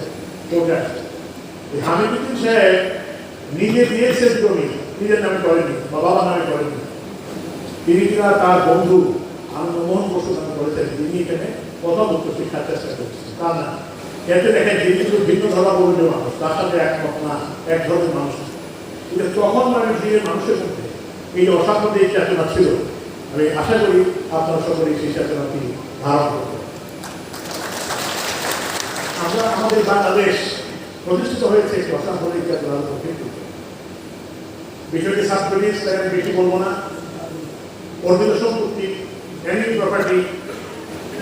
কোর্টে আসছে। হামিদুদ্দিন সাহেব নিজে দিয়েছেন জমি, নিজের নামে করেনি বা বাবার নামে করেনি, তিনি তার বন্ধু আনন্দমোহন বসু নামে করেছেন, তিনি এখানে প্রথম উচ্চ শিক্ষার চেষ্টা করছেন। তা না, এতে দেখেন তিনি কিন্তু ভিন্ন ধর্মাবলম্বী মানুষ, তার সাথে একমত না, এক ধরনের মানুষ। কিন্তু তখন মানুষের মধ্যে এই অসাম্প্রদায়িক চেতনা ছিল। আমি আশা করি আপনারা সকলেই সেই চেতনাটি ধারণ করবেন। আমরা আমাদের বাংলাদেশ প্রতিষ্ঠিত হয়েছে একটি অসাম্প্রদায়িক চেতনার উপর। বিষয়টি সাবজেক্ট আমি বেশি বলবো না। অর্জিত সম্পত্তি, এনিমি প্রপার্টি,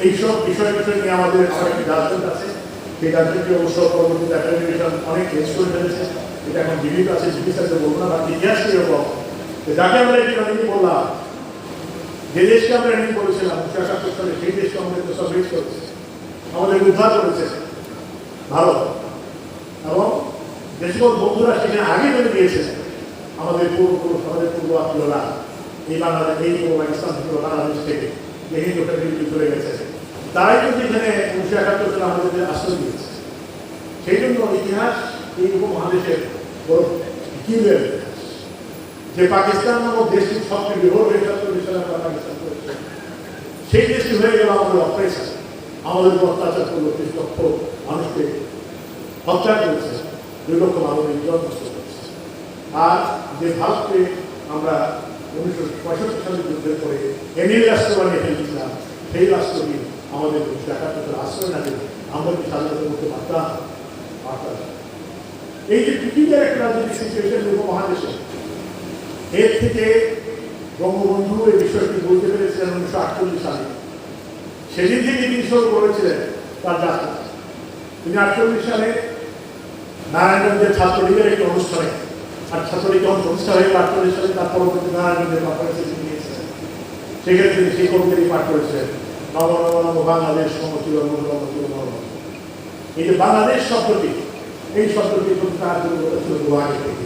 এইসব বিষয় নিয়ে আমাদের একটি জাজমেন্ট আছে। সেই জাজমেন্টটি অবশ্য পরবর্তীতে একাডেমিশন অনেক চেঞ্জ করে ফেলেছে। এটা এখন জীবিত আছে, চিকিৎসাতে বলবো না, বা ইতিহাস এরকম যাকে আমরা একটি এনিমি বললাম, যে দেশকে আমরা এনিমি বলেছিলাম 1971 সালে, সেই দেশকে আমাদের তো সব রিচ করেছে, আমাদের উদ্ধার করেছে ভারত। এবং দেশগত বন্ধুরা সেখানে আগে মেনে দিয়েছিলেন। আমাদের পূর্বপুরুষ, আমাদের পূর্ব আত্মীয়রা এই বাংলাদেশ, এই পূর্ব পাকিস্তান থেকে বাংলাদেশ থেকে যে হিন্দু ফ্যামিলি চলে গেছে, তারাই কিন্তু এখানে 1971 সালে আমাদের আশ্রয় দিয়েছে। সেই জন্য ইতিহাস এই উপমহাদেশের বড় কিউবের ইতিহাস। যে পাকিস্তান নামক দেশটি সবচেয়ে বিভোর হয়ে 47 সালে আমরা পাকিস্তান করেছি, সেই দেশটি হয়ে গেল আমাদের অপারেশন, আমাদের উপর অত্যাচার করলো, 30 লক্ষ মানুষকে হত্যা করেছে, 2 লক্ষ মানুষ নির্যাতন করেছে। আর যে ভারতকে আমরা 1965 সালে যুদ্ধের পরে এনিমি রাষ্ট্র বানিয়ে ফেলেছিলাম, সেই রাষ্ট্রটি আমাদের 1971 আশ্রয় না দিলে আমরা কি স্বাধীনতা করতে পারতাম? এই যে পৃথিবীর একটা রাজনৈতিক সিচুয়েশন উপমহাদেশে, এর থেকে বঙ্গবন্ধু এই বিষয়টি বলতে পেরেছিলেন 1948 সালে। সেদিন থেকে তিনি শুরু করেছিলেন তার যাত্রা। তিনি 48 সালে নারায়ণগঞ্জের ছাত্রলীগের একটি অনুষ্ঠানে, আর ছাত্রলীগ যখন প্রতিষ্ঠা হয়ে 48 সালে, তার পরবর্তী নারায়ণগঞ্জের কনফারেন্সে তিনি নিয়েছিলেন। সেখানে তিনি সেই কবিতাটি পাঠ করেছিলেন, নব নব নব বাংলাদেশ সমতুল মূল্যমতুল নব। এই যে বাংলাদেশ শব্দটি, এই শব্দটি তার জন্য ছিল বহু আগে থেকে।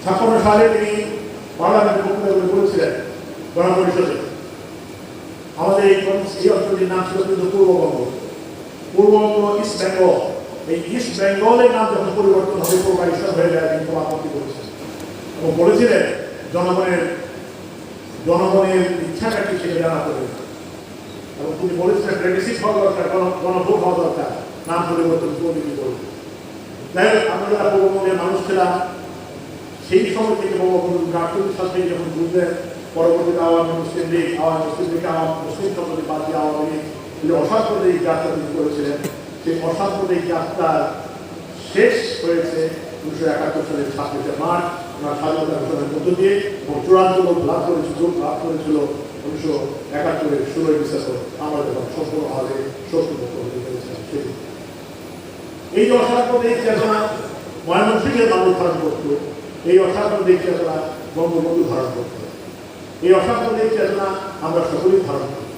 56 সালে তিনি পার্লামেন্টে বক্তব্য বলেছিলেন গণপরিষদে, আমাদের এই অঞ্চলটির নাম ছিল কিন্তু পূর্ববঙ্গ। পূর্ববঙ্গ ইস্ট বেঙ্গল, এই ইস্ট বেঙ্গলের নাম যখন পরিবর্তন হবে পূর্ব পাকিস্তান হয়ে যায়, কিন্তু আপত্তি করেছেন এবং বলেছিলেন জনগণের ইচ্ছাটাকে সেটা জানা করে। এবং তিনি বলেছিলেন প্রেডিসিভ হওয়া দরকার, গণভোট হওয়া দরকার, নাম পরিবর্তন করবে। যাই হোক, আমরা যারা পূর্ববঙ্গের মানুষ ছিলাম, সেই সময় থেকে বঙ্গবন্ধু 48 সাল থেকে যখন বুঝলেন, পরবর্তীতে আওয়ামী মুসলিম লীগ, মুসলিম সম্প্রদায় বাদ দিয়ে আওয়ামী লীগ যে অসাম্প্রদায়িক যাত্রা তিনি করেছিলেন, সেই অসাম্প্রদায়িক যাত্রার শেষ হয়েছে 1971 সালের 26 মার্চ ওনার স্বাধীনতা ঘোষণার মধ্য দিয়ে, এবং চূড়ান্ত লোক লাভ করেছিল 1971 16 ডিসেম্বর আমরা যখন সম্পূর্ণভাবে শক্তিমুক্ত হতে পেরেছিলাম। এই যে অসাম্প্রদায়িক চেতনা ময়মনসিংহের মানুষ ধারণ করত, এই অসাম্প্রদায়িক চেতনা বঙ্গবন্ধু ধারণ করত, এই অসাম্প্রদায়িক চেতনা আমরা সকলেই ধারণ করি।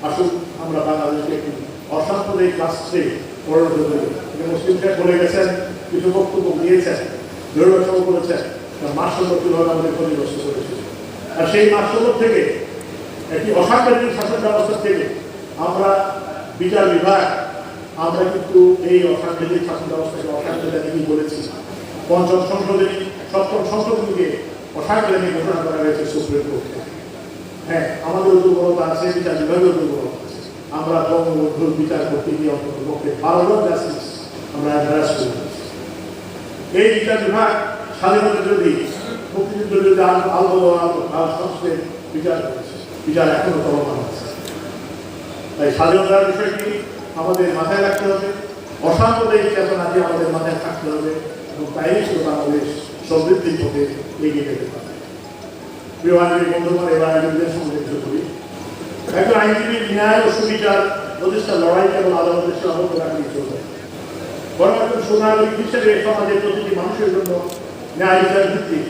আসুন আমরা বাংলাদেশকে একটি অসাম্প্রদায়িক রাষ্ট্রে পরিণত করি। মুসলিম সাহেব বলে গেছেন, কিছু বক্তব্য দিয়েছেন, দৃঢ়সহ করেছেন, মার্শাল্লাহ কিভাবে আমাদের ক্ষতিগ্রস্ত করেছিল। আর সেই মার্শাল্লাহ থেকে, একটি অসাংবিধানিক শাসন ব্যবস্থা থেকে আমরা বিচার বিভাগ, আমরা কিন্তু এই অসাংবিধানিক শাসন ব্যবস্থাকে অসাংবিধানিকই বলেছি। ৫ম সংশোধনী, ৭ম সংশোধনীকে অসাংবিধানিক ঘোষণা করা হয়েছে সুপ্রিম কোর্টে। হ্যাঁ, আমাদের দুর্বলতা আছে, বিচার বিভাগের দুর্বলতা আছে। আমরা বঙ্গবন্ধুর বিচার করতে গিয়ে অন্তত পক্ষে 12 জন জাস্টিস আমরা হ্যারাস করি। এই বিচার বিভাগ স্বাধীনতা যদি মুক্তিযুদ্ধ যদি সংস্থায় বিচার করেছে, বিচার এখনো চলমান আছে। তাই স্বাধীনতার বিষয়টি আমাদের মাথায় রাখতে হবে, অসাম্প্রদায়িক চেতনা দিয়ে আমাদের মাথায় থাকতে হবে, এবং তাই শুধু বাংলাদেশ সমৃদ্ধির পথে এগিয়ে যেতে পারে। প্রিয় আইনজীবী বন্ধুগণ, এবার আইনজীবীদের সঙ্গে কিছু করি। একজন আইনজীবীর ন্যায় ও সুবিচার প্রতিষ্ঠার লড়াই কেবল আদালতের সীমাবদ্ধ রাখলেই চলবে। বরং একজন সুনাগরিক হিসেবে সমাজের প্রতিটি মানুষের জন্য ন্যায় বিচার ভিত্তিক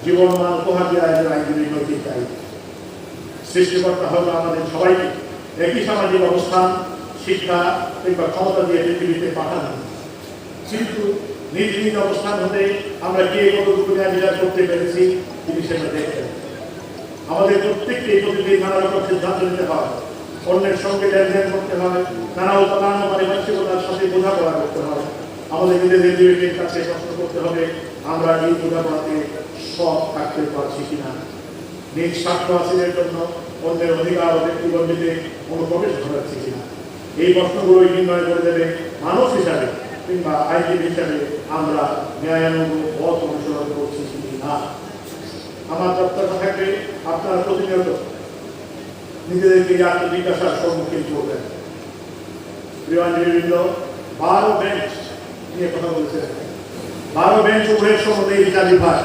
জীবন মান উপহার দেওয়া একজন আইনজীবীর নৈতিক দায়িত্ব। সৃষ্টিকর্তা হলো আমাদের সবাইকে একই সামাজিক অবস্থান, শিক্ষা কিংবা ক্ষমতা দিয়ে পৃথিবীতে পাঠানো, কিন্তু নিজ নিজ অবস্থান হতে আমরা কে কতটুকু ন্যায় বিচার করতে পেরেছি তিনি সেটা দেখবেন। আমাদের প্রত্যেককে প্রতিদিন নানা রকম সিদ্ধান্ত নিতে হয়, অন্যের সঙ্গে লেনদেন করতে হয়, নানা উপাদান পারিপার্শ্বিকতার সাথে বোঝাপড়া করতে হয়। আমাদের নিজেদের বিবেকের কাছে প্রশ্ন করতে হবে, আমরা এই বোঝাপড়াতে সৎ থাকতে পারছি কিনা, নিজ স্বার্থ হাসিলের জন্য অন্যের অধিকার ও ব্যক্তিগণ্ডিতে অনুপ্রবেশ ঘটাচ্ছি কিনা। এই প্রশ্নগুলোই নির্ণয় করে দেবে মানুষ হিসাবে কিংবা আইনজীবী হিসাবে আমরা ন্যায়ানুগ পথ অনুসরণ করছি কিনা। আমার প্রত্যাশা থাকবে আপনারা প্রতিনিয়ত নিজেদেরকে আত্মজিজ্ঞাসার সম্মুখীন করবেন। প্রিয় আইনজীবীবৃন্দ, 12 বেঞ্চ নিয়ে কথা বলছেন। 12 বেঞ্চ উভয়ের সম্বন্ধে বিচার বিভাগ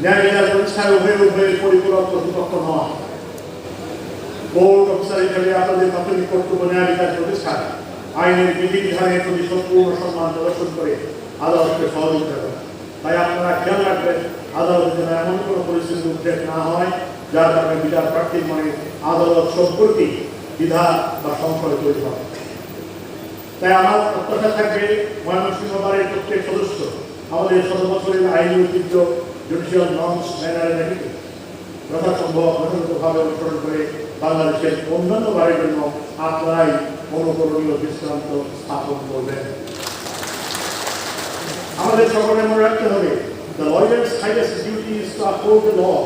ন্যায় বিচার প্রতিষ্ঠায় উভয়ের পরিপূরক কর্তৃপক্ষ নয়। কোর্ট অফিসার হিসেবে আপনাদের প্রাথমিক কর্তব্য ন্যায় বিচার প্রতিষ্ঠায় আইনের বিধিবিধানের প্রতি সম্পূর্ণ সম্মান প্রদর্শন করে আদালতকে সহযোগিতা করা। তাই আপনারা খেয়াল রাখবেন আদালত যেন এমন কোনো পরিস্থিতির উদ্বেগ না হয় যার কারণে বিচার প্রার্থীর মনে আদালত সম্পর্কে দ্বিধা বা সংশয় তৈরি হবে। তাই আমার প্রত্যাশা থাকবে ময়মনসিংহ বারের প্রত্যেক সদস্য আমাদের 100 বছরের আইনি ঐতিহ্য জুডিশিয়াল নর্মস ম্যানারে রেখে যথাসম্ভব যথাযথভাবে অনুসরণ করে বাংলাদেশের অন্যান্য বারের জন্য আপনারাই অনুকরণীয় দৃষ্টান্ত স্থাপন করবেন। আমাদের সকলে মনে রাখতে হবে, the lawyer's highest duty is to uphold the law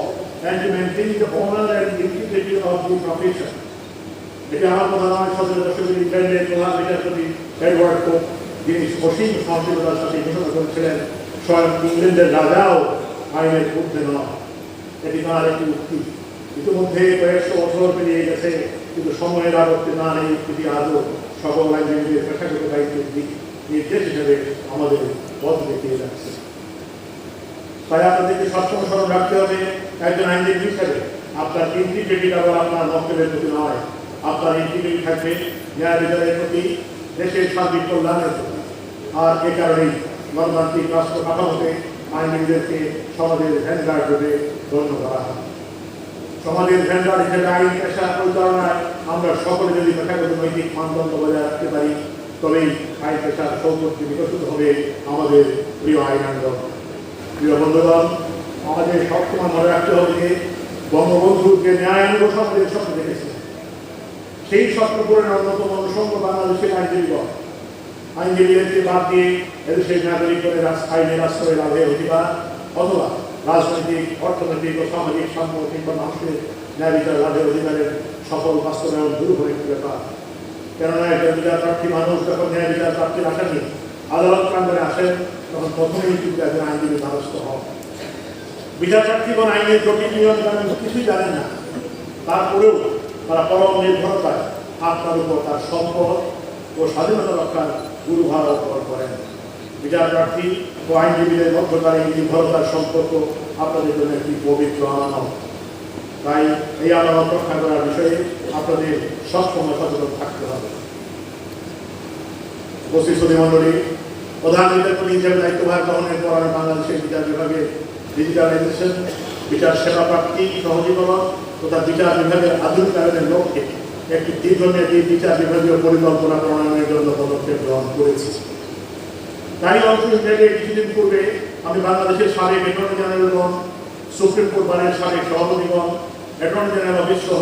and to maintain the honor and integrity of the profession. এটি আমার কথা নয়, 17 দশকের ইংল্যান্ডের প্রধান বিচারপতি এডওয়ার্ড কোক, যিনি অসীম সহযোগিতার সাথে ঘোষণা করেছিলেন স্বয়ং ইংল্যান্ডের রাজাও আইনের ঊর্ধ্বে নয়। এটি তাঁর একটি উক্তি। ইতিমধ্যে কয়েকশো বছর পেরিয়ে গেছে, কিন্তু সময়ের আবর্তে না এই উক্তিটি আজও সকল আইনজীবীদের পেশাগত দায়িত্বের দিক নির্দেশ হিসেবে আমাদের পথ দেখিয়ে যাচ্ছে। তাই আপনাদেরকে সবসময় স্মরণ রাখতে হবে, একজন আইনজীবী হিসেবে আপনার ইন্টিগ্রিটি কেবল আপনার বক্তব্যের প্রতি নয়, আপনার ইন্টিগ্রিটি থাকবে ন্যায় বিচারের প্রতি, দেশের সার্বিক কল্যাণের প্রতি। আর এ কারণেই গণতান্ত্রিক রাষ্ট্র কাঠামোতে আইনজীবীদেরকে সমাজের ভ্যানগার্ড রূপে গণ্য করা হয়। সমাজের ভ্যানগার্ড হিসেবে আইন পেশা পরিচালনায় আমরা সকলে যদি পেশাগত নৈতিক মানদণ্ড বজায় রাখতে পারি, তবেই আইন পেশার সৌন্দর্য বিকশিত হবে আমাদের প্রিয় আইনাঙ্গন। প্রিয় বন্ধুগণ, আমাদের সবসময় মনে রাখতে হবে যে বঙ্গবন্ধুকে ন্যায়ানুগ সমাজের স্বপ্ন দেখেছে। সেই স্বপ্ন পূরণের অন্যতম অনুষঙ্গ বাংলাদেশের আইনজীবীগণ। আইনজীবীদেরকে বাদ দিয়ে এদেশের নাগরিকদের আইনের আশ্রয় লাভের অধিকার অথবা রাজনৈতিক, অর্থনৈতিক ও সামাজিক সাম্য কিংবা মানুষের ন্যায় বিচার লাভের অধিকারের সফল বাস্তবায়ন দুর্ভর একটি ব্যাপার। কেননা একজন বিচার প্রার্থী মানুষ যখন ন্যায় বিচার প্রার্থীর আশা নিয়ে আদালত প্রাঙ্গণে আসেন, তখন প্রথমেই কিন্তু একজন আইনজীবী দ্বারস্থ হন। বিচার প্রার্থীগণ আইনের জটিল নিয়ম কানুন কিছুই জানেন না, তারপরেও তারা পরম নির্ভরতায় আপনার উপর তার সম্পদ ও স্বাধীনতা রক্ষার গুরুভার অর্পণ করেন। বিচার প্রার্থী ও আইনজীবীদের মধ্যকার এই নির্ভরতার সম্পর্ক আপনাদের জন্য একটি পবিত্র আমানত। তাই এই আমানত রক্ষা করার বিষয়ে আপনাদের সবসময় সচেতন থাকতে হবে। উপস্থিত সুধীমণ্ডলী, প্রধান বিচারপতি হিসেবে দায়িত্বভার গ্রহণের পর আমি বাংলাদেশের বিচার বিভাগের ডিজিটালাইজেশন, বিচার সেবা প্রাপ্তি সহজীকরণ তথা বিচার বিভাগের আধুনিকায়নের লক্ষ্যে একটি দীর্ঘমেয়াদী বিচার বিভাগীয় পরিকল্পনা প্রণয়নের জন্য পদক্ষেপ গ্রহণ করেছি। তাই অংশ হিসেবে কিছুদিন পূর্বে আমি বাংলাদেশের সাবেক অ্যাটর্নি জেনারেলগণ, সুপ্রিম কোর্ট বারের সাবেক সভাপতিগণ, অ্যাটর্নি জেনারেল অফিস সহ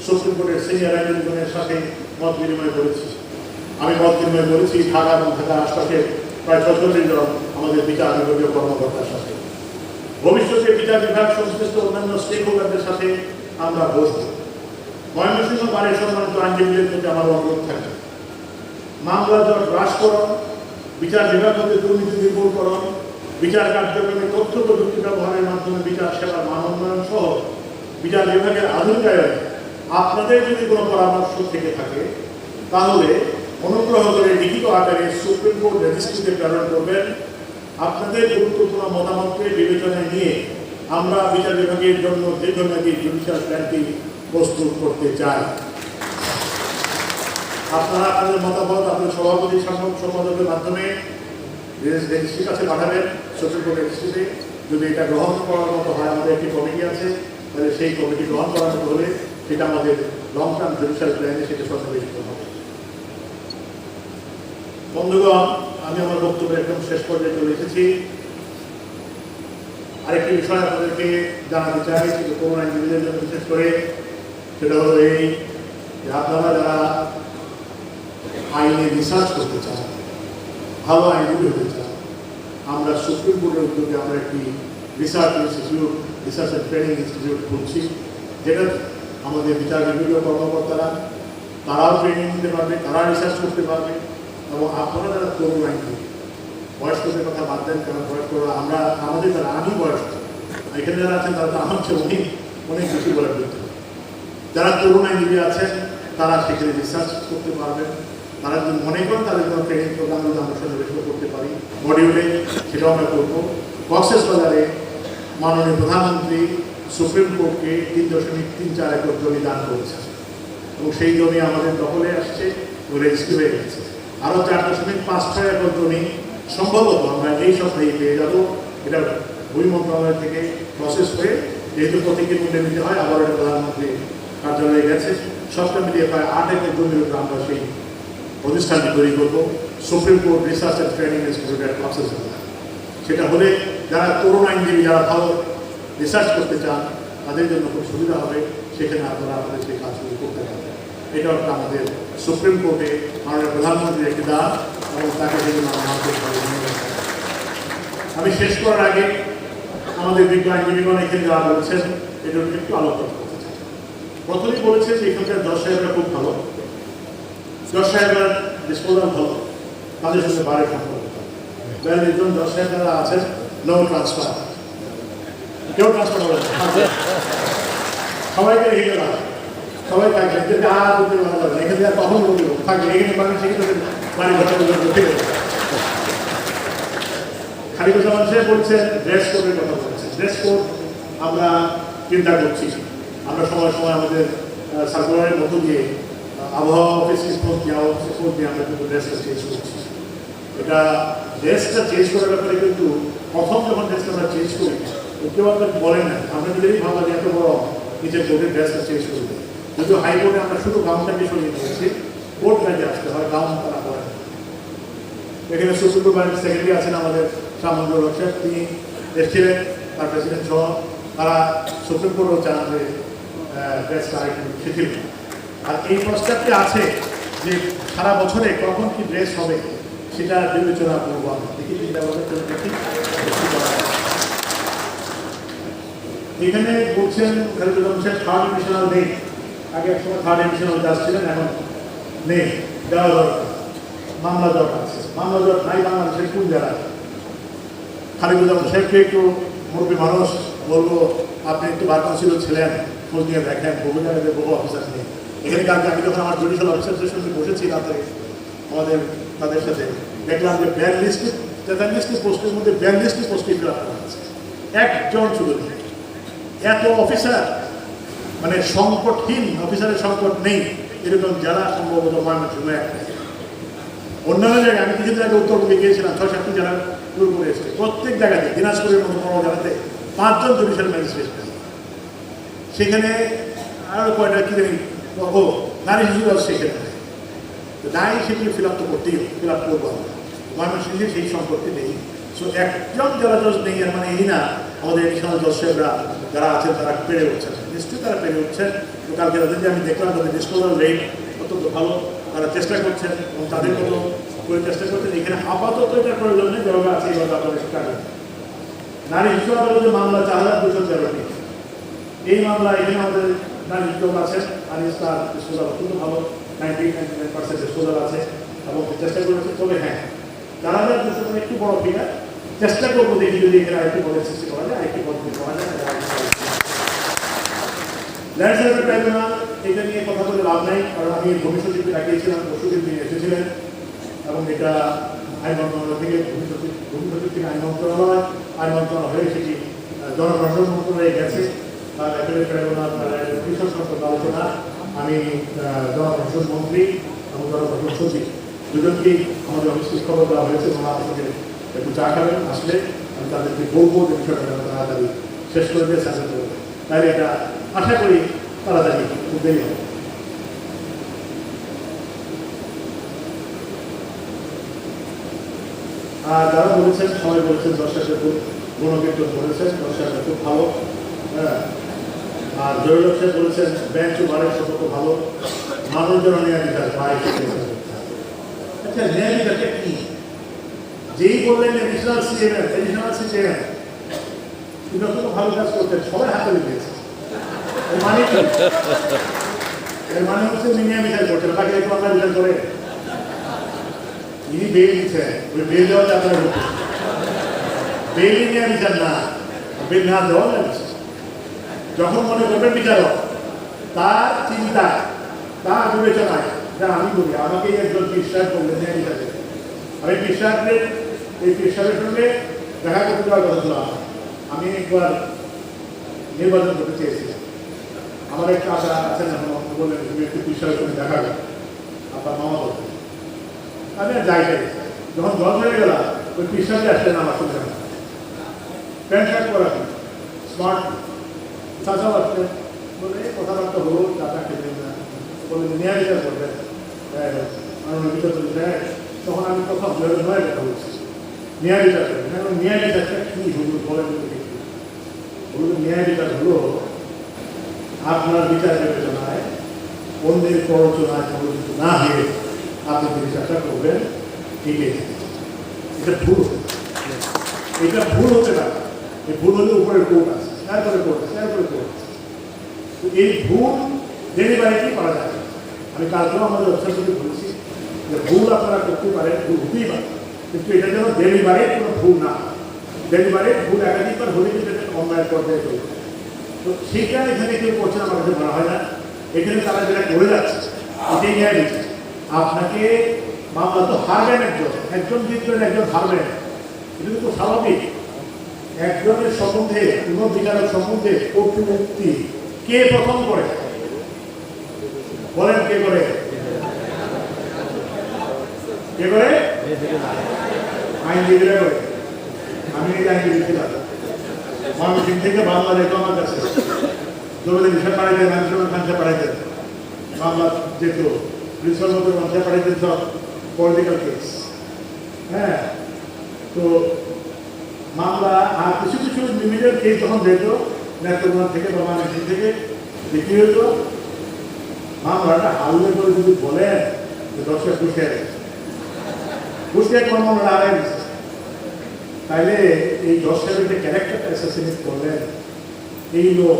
সুপ্রিম কোর্টের সিনিয়র আইনজীবীগণের সাথে মত বিনিময় করেছি। আমি মত বিনিময় করেছি ঢাকা এবং ঢাকার আশপাশের প্রায় 46 জন আমাদের বিচার বিভাগীয় কর্মকর্তার সাথে। ভবিষ্যতে বিচার বিভাগ সংশ্লিষ্ট অন্যান্য স্টেক হোল্ডারদের সাথে আমরা বসব। ময়মনসিংহ বারের সম্মানিত আইনজীবীদের প্রতি আমার অনুরোধ থাকবে, মামলা জট হ্রাসকরণ, বিচার বিভাগ হতে দুর্নীতি নির্মূলকরণ, বিচার কার্যক্রমে তথ্য প্রযুক্তি ব্যবহারের মাধ্যমে বিচার সেবার মান উন্নয়ন সহ বিচার বিভাগের আধুনিকায়নে আপনাদের যদি কোনো পরামর্শ থেকে থাকে, তাহলে অনুগ্রহ করে লিখিত আকারে সুপ্রিম কোর্ট রেজিস্ট্রিতে প্রেরণ করবেন। আপনাদের গুরুত্বপূর্ণ মতামতকে বিবেচনায় নিয়ে আমরা বিচার বিভাগের জন্য দীর্ঘমেয়াদী জুডিশিয়াল প্ল্যানটি প্রস্তুত করতে চাই। আপনারা আপনাদের মতামত আপনাদের সভাপতি সম্পাদকের মাধ্যমে রেজিস্ট্রির কাছে পাঠাবেন, সুপ্রিম কোর্ট রেজিস্ট্রিতে। যদি এটা গ্রহণ করার মতো হয়, আমাদের একটি কমিটি আছে, তাহলে সেই কমিটি গ্রহণ করার মতো হলে সেটা আমাদের লং টার্ম জুডিশিয়াল প্ল্যানে সেটা সন্নিবেশিত হবে। বন্ধুগণ, আমি আমার বক্তব্য একদম শেষ পর্যায়ে চলে এসেছি। আরেকটি বিষয় আপনাদেরকে জানাতে চাই, সেটা করোনা আইনজীবীদের জন্য বিশেষ করে, সেটা হলো এই যে আপনারা যারা আইনে রিসার্চ করতে চান, ভালো আইনজীবী হতে চান, আমরা সুপ্রিম কোর্টের উদ্যোগে আমরা একটি research institute, research and training institute খুলছি, যেটা আমাদের বিচার বিভাগীয় কর্মকর্তারা তারাও ট্রেনিং দিতে পারবে, তারা রিসার্চ করতে পারবে। এবং আপনারা যারা তরুণ আইনজীবী, বয়স্কদের কথা বাদ দেন, কারণ বয়স্করা আমরা আমাদের যারা আমি বয়স্ক এখানে যারা আছেন তারা তো আমার চেয়ে অনেক অনেক বেশি বয়স করতে, যারা তরুণ আইনজীবী আছেন তারা সেখানে রিসার্চ করতে পারবেন। তারা যদি মনে করেন তাদের কোনো ট্রেনিং প্রোগ্রাম যদি আমরা সন্নিবেশিত করতে পারি মডিউলে, সেটাও আমরা করবো। কক্সবাজারে মাননীয় প্রধানমন্ত্রী সুপ্রিম কোর্টকে 3.34 একর জমি দান করেছে এবং সেই জমি আমাদের দখলে আসছে ও রেজিস্ট্রি হয়ে গেছে। আরও 4.56 একর জমি সম্ভবত আমরা এই সপ্তাহে পেয়ে যাব। এটা ভূমি মন্ত্রণালয় থেকে প্রসেস হয়ে, যেহেতু প্রতীকের মূল্যে নিতে হয়, আবার এটা প্রধানমন্ত্রী কার্যালয়ে গেছে। সবটা মিলিয়ে প্রায় 8 একর জমির উপর আমরা সেই প্রতিষ্ঠানটি তৈরি করবো, supreme court research and training ইনস্টিটিউটের কক্সবাজার। সেটা হলে যারা তরুণ আইনজীবী, যারা ভালো রিসার্চ করতে চান, তাদের জন্য খুব সুবিধা হবে। সেখানে আপনারা আপনাদের সেই কাজগুলো করতে পারবেন। এটা একটা আমাদের সুপ্রিম কোর্টে মাননীয় প্রধানমন্ত্রীর একটি দান এবং তাকে সেজন্য আমি শেষ করার আগে আমাদের বিজ্ঞ আইনজীবীগণ এখানে যারা বলছেন এটার একটু আলোচনা করতে চাই। প্রথমেই বলেছে যে এখানকার জজ সাহেবরা খুব ভালো, জজ সাহেবরা ডিসপোজাল ভালো, তাদের সঙ্গে বাড়ির সম্পর্ক। একজন জজ সাহেব যারা আছেন নো ট্রান্সফার, কেউ ট্রান্সফার হবে না, সবাইকে রেখে দেওয়া, সবাই থাকবে, এদেরকে আর করতে ভালো লাগে এখানে আর কখন বলতে থাকবে, এখানে পাবেন সেখানে বাড়ি ঘর ঠিক আছে। খালিকুজ্জামান সাহেব বলছেন ড্রেস কোডের কথা বলছেন। ড্রেস কোড আমরা চিন্তা করছি, আমরা সময় সময় আমাদের সার্কুলারের মধ্য দিয়ে আবহাওয়া অফিসের খোঁজ দিয়ে আমরা কিন্তু ড্রেসটা চেঞ্জ করছি। এটা ড্রেসটা চেঞ্জ করার ব্যাপারে কিন্তু প্রথম যখন ড্রেসটা আমরা চেঞ্জ করি কেউ আপনার বলেন না, আমরা নিজেরই ভাবলাম যে এত বড় নিজের কোর্টের ড্রেসটা চেঞ্জ করে দেয়। যদিও হাইকোর্টে আমরা শুধু গাউনটাকে সরিয়ে নিয়েছি, কোর্ট কাজে আসতে হয়, গাউন তারা করেন। এখানে সুপ্রিম কোর্ট সেক্রেটারি আছেন আমাদের সামন্ত রক্ষক, তিনি এসেছিলেন, তার প্রেসিডেন্ট সহ, তারা সুপ্রিম কোর্টও চান যে ড্রেসটা আরেকটু শিথিল। আর এই প্রস্তাবটি আছে যে সারা বছরে কখন কি ড্রেস হবে সেটা বিবেচনা করবো আমরা, দেখি চিন্তা ভাবনা করে দেখি। এখানে বলছেন খালিকুজ্জামান থার্ড ডিভিশনাল নেই, আগে একসময় থার্ড ডিভিশনাল জাজ ছিলেন, এখন নেই, দেওয়া দরকার। মামলা জট আছে, মামলা জট নাই বাংলাদেশের কোন জায়গায়? খালিকুজ্জামান সাহেবকে একটু মুরব্বী মানুষ বলবো, আপনি একটু বার কাউন্সিলর ছিলেন, খোঁজ নিয়ে দেখেন বহু জায়গায় বহু অফিসার নেই। এখানে কালকে আমি যখন আমার জুডিশিয়াল অফিসারদের সঙ্গে বসেছি রাতে আমাদের তাদের সাথে, দেখলাম যে 43টি পোস্টের মধ্যে 42টি পোস্টে ফিল আপ করা আছে, একজন শুধু নেই। এত অফিসার, মানে সংকটহীন অফিসারের সংকট নেই এরকম জেলা সম্ভবত ময়মনসিংহ একটা। অন্যান্য জায়গায় আমি কিছুদিন আগে উত্তরবঙ্গে গিয়েছিলাম, 6-7টি জেলার ট্যুর করে এসেছে, প্রত্যেক জায়গাতে দিনাজপুরের মতো বড় জেলাতে 5 জন জুডিশিয়াল ম্যাজিস্ট্রেট, সেখানে আরও কয়টা কি জানি নারী শিশুরাও সেখানে নাই, সেগুলি ফিল আপ তো করতেই ফিল আপ করবো আমরা। ময়মনসিংহে সেই সম্পর্কে নেই। সো একজন জেলা জজ নেই এর মানে এই না আমাদের এডিশনাল জজ সাহেবরা যারা আছেন তারা পেরে উঠছেন, নিশ্চয়ই তারা পেরে উঠছেন। তো কালকে তাদের যে আমি দেখলাম তাদের ডিসপোজাল রেট অত্যন্ত ভালো, তারা চেষ্টা করছেন এবং তাদের মতো করে চেষ্টা করছেন। এখানে আপাতত এটার প্রয়োজন নেই, যেভাবে আছে এইভাবে আপনাদের কাজে। নারী শিশু আদালতে মামলা 4213টি, এই মামলা এখানে আমাদের নারী শিশু আছেন, আর তার ডিসপোজাল অত্যন্ত ভালো, 99% ডিসপোজাল আছে এবং চেষ্টা করেছে। তবে হ্যাঁ, 4200 একটু বড় ফিগার, চেষ্টা করবো দেখি যদি এখানে আরেকটু বড় সৃষ্টি করা যায়, আরেকটি পদ্ধতি করা যায়। ল্যান্ড সার্ভে ট্রাইব্যুনাল, এটা নিয়ে কথা বলে লাভ নাই, কারণ আমি ভবিষ্যৎকে ডাকিয়েছিলাম, পরশুদিন তিনি এসেছিলেন এবং এটা আইন মন্ত্রণালয় থেকে ভবিষ্যৎ থেকে আইন মন্ত্রণালয় হয়ে সেটি জনপ্রশাসন মন্ত্রণালয়ে গেছে। তার অ্যাপেলেট ট্রাইব্যুনাল কৃষক সংক্রান্ত আলোচনা আমি জনপ্রশাসন মন্ত্রী সচিব দুজনকেই আমাদের অফিসে খবর দেওয়া হয়েছে এবং আপনাদের একটু চা খাবেন আসলে আমি তাদেরকে বলবো যে বিষয়টা যেন তাড়াতাড়ি শেষ করে দিয়ে সাহায্য করবে, তাই এটা আশা করি তাড়াতাড়ি খুব দেরি হবে। আর যারা বলেছেন সবাই বলেছেন দর্শকদের খুব গুণকীর্তন বলেছেন, দর্শকরা খুব ভালো। হ্যাঁ, আর জয়লক্ষ বলেছেন ব্যাংক বাড়ির সম্পর্ক ভালো, মানুষ যেন ন্যায় বিচার পায়। আচ্ছা, ন্যায় বিচারটা কি? যেই বললেন এডিশনাল সিএম কিন্তু অত ভালো কাজ করতেন, সবাই হাতে দিয়েছে। এর মানে কি? এর মানে হচ্ছে উনি ন্যায় বিচার করছেন, তাকে একটু আমরা বিচার করে ইনি বেল দিচ্ছেন, ওই বেল দেওয়া যাবে না, বেলই ন্যায় বিচার না, বেল না দেওয়া যাবে। যখন মনে করবেন বিচারক তার চিন্তা তার বিবেচনায়, যা আমি বলি আমাকে একজন বিশ্বাস করলেন ন্যায় বিচার দেবে, আমি বিশ্বাসের এই বিশ্বাসের সঙ্গে দেখা করতে যাওয়ার কথা ছিল। আমি একবার নির্বাচন করতে চেয়েছিলাম, আমার একটা আশা আছে না, বললেন তুমি একটু বিশ্বাসের সঙ্গে দেখা গেল আপনার মামা বলতেন, আমি আর যাই যখন জল হয়ে গেলাম ওই বিশ্বাসে আসলেন আমার সঙ্গে প্যান্ট শার্ট করা স্মার্ট চাচাও আসলেন, বলে কথাবার্তা হলো টাকা খেতে বলে ন্যায় বিচার করবেন তখন আমি প্রথম 2009 কথা বলছি ন্যায় বিচার করবেন। এখন ন্যায় বিচারটা কি হলো বলেন? ন্যায় বিচার হলো আপনার বিচার বিবেচনায় অন্যের প্ররোচনায় প্ররোচিত না হয়ে আপনি যে বিচারটা করবেন এটাই। এটা ভুল, এটা ভুল হতে পারে। এই ভুল হলে উপরে কোর্ট আছে, তারপরে কোর্ট আছে, তারপরে কোর্ট আছে। এই ভুল ডেলিভারিটি করা যায়। আমি কালকেও আমাদের অফিসারকে বলেছি যে ভুল আপনারা করতে পারেন, ভুল হতেই পারে, কিন্তু এটা যেন ডেলিভারির কোনো ভুল না। ডেলিভারির ভুল একাধিকবার হলে কিন্তু এটা অন্যায় পর্যায়ে চলবে। তো সেটা এখানে কেউ করছে আমার কাছে মনে হয় না। এখানে তারা যেটা করে যাচ্ছে এটাই ন্যায় দিচ্ছে। আপনাকে মামলা তো হারবেন, একজন জিতবেন, একজন হারবেন, এটা কিন্তু স্বাভাবিক। একজনের সম্বন্ধে কোনো বিচারের সম্বন্ধে কটূক্তি কে প্রথম করে বলেন? কে করে? কে করে? আইনজীবীরা করে। আমি এই আইনজীবী ছিলাম, ময়মনসিংহ থেকে বাংলা যেত আমার কাছে, জমিতে বিষয় পাঠাইতেন, মানুষের পাঠাইতেন, মামলা যেত প্রিন্সিপাল মতো মানুষের পাঠাইতেন, সব পলিটিক্যাল কেস। হ্যাঁ, তো মামলা আর কিছু কিছু মিডিয়ার কেস যখন যেত নেত্রকোনা থেকে বা ময়মনসিংহ থেকে, দেখি হতো মামলাটা হালুয়ে করে যদি বলেন যে দর্শক ঘুষে কোনো মামলা আড়াই দিচ্ছে, তাইলে এই দর্শকের যে ক্যারেক্টারটা অ্যাসাসিনেট করলেন এই লোক,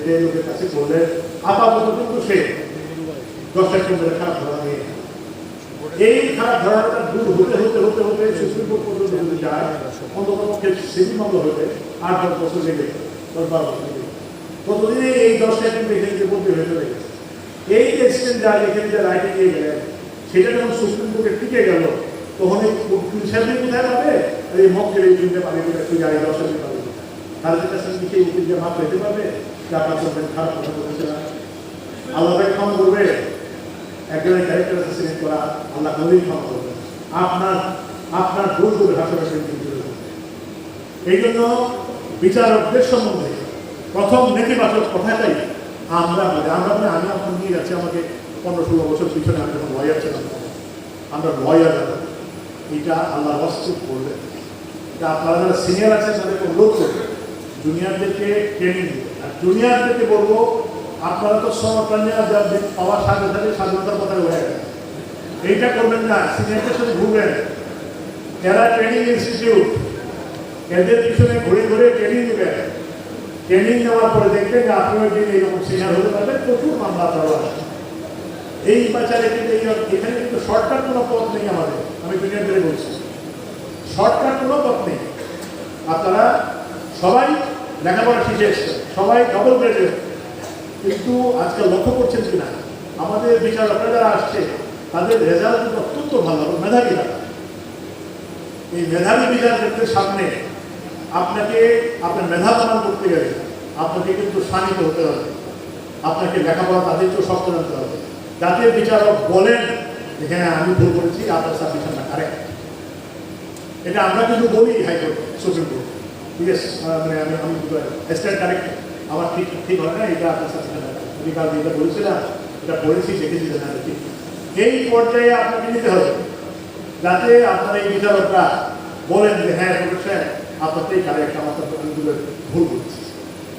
যে লোকের কাছে করলেন, আপাতত কিন্তু সে দর্শক কেন্দ্রে খারাপ ধরা নিয়ে এই খারাপ ধরাটা দূর হতে হতে হতে হতে সুপ্রিম কোর্ট পর্যন্ত যদি যায়, অন্ততপক্ষে সিভিল মামলা হতে 8-10 বছর লেগে 10-12 বছর লেগে ততদিনে এই দর্শক কিন্তু এখানে যে বলতে হয়ে চলে গেছে। এই যে এক্সটেন্ট যা এখানে যে রাইটে নিয়ে গেলেন সেটা যখন সুপ্রিম কোর্টে টিকে গেল তখন এই পুলিশের কোথায় পাবে? এই মক্কেল এই উকিলকে পাবে কোথায়? তুই গাড়ি দর্শককে পাবে কোথায়? তাদের কাছে সেই উকিলকে মাপ পেতে পারবে যে আপনার করবেন খারাপ কথা বলেছে না? আল্লাহ ক্ষমা করবে? একজনের ক্যারেক্টার অ্যাসাসিনেট করা আল্লাহ কোনোদিন ক্ষমা করবে? আপনার ভুল করে হাসপাতাল এই জন্য বিচারকদের সম্বন্ধে প্রথম নেতিবাচক কথাটাই আমরা বলি। আমি এখন নিয়ে যাচ্ছি আমাকে 15-16 বছর পিছনে আমি যখন লয়ার ছিলাম, আমরা লয়ার এটা আল্লাহ অস্তুত করবেন। এটা আপনারা যারা সিনিয়র আছেন তাদেরকে অনুরোধ করবেন জুনিয়রদেরকে ট্রেনিং দিতে। আর জুনিয়রদেরকে বলবো আপনারা তো সরকার পাওয়ার সাথে সাথে স্বাধীনতার কথা হয়ে গেছে, এইটা করবেন না। সিনিয়রদের সাথে ঘুরবেন, এরা ট্রেনিং ইনস্টিটিউট, এদের পিছনে ঘুরে ঘুরে ট্রেনিং দেবেন। ট্রেনিং নেওয়ার পরে দেখবেন যে আপনি ওই দিন এইরকম সিনিয়র হতে পারবেন, প্রচুর মামলা দেওয়া এই বাচ্চারা। কিন্তু এখানে কিন্তু শর্টকাট কোনো পথ নেই আমাদের, আমি জুনিয়রদের বলছি শর্টকাট কোনো পথ নেই। আপনারা সবাই লেখাপড়া শিখে এসছেন, সবাই ডবল গ্রেডেড, কিন্তু আজকাল লক্ষ্য করছেন কিনা আমাদের বিচারকরা যারা আসছে তাদের রেজাল্ট কিন্তু অত্যন্ত ভালো, মেধাবী তারা। এই মেধাবী বিচারকদের সামনে আপনাকে আপনার মেধা প্রমাণ করতে গেলে আপনাকে কিন্তু শানিত হতে হবে, আপনাকে লেখাপড়া তাদেরকেও শক্ত জানতে হবে। যাতে বিচারক বলেন যে হ্যাঁ আমি ভুল করেছি, আপনার সাবমিশনটা কারেক্ট। এটা আমরা কিন্তু বলি হাইকোর্ট, সুপ্রিম কোর্ট, ঠিক আছে, মানে আমি স্ট্যান্ড কারেক্ট, আমার ঠিক ঠিক হয় না, এটা আপনার সাবমিশনটা আমি কাল যেটা বলেছিলাম এটা পড়েছি, দেখেছি যে না ঠিক। এই পর্যায়ে আপনাকে নিতে হবে যাতে আপনার এই বিচারকরা বলেন যে হ্যাঁ সাহেব আপনারটাই কারেক্ট, আমার তো ভুল করছি।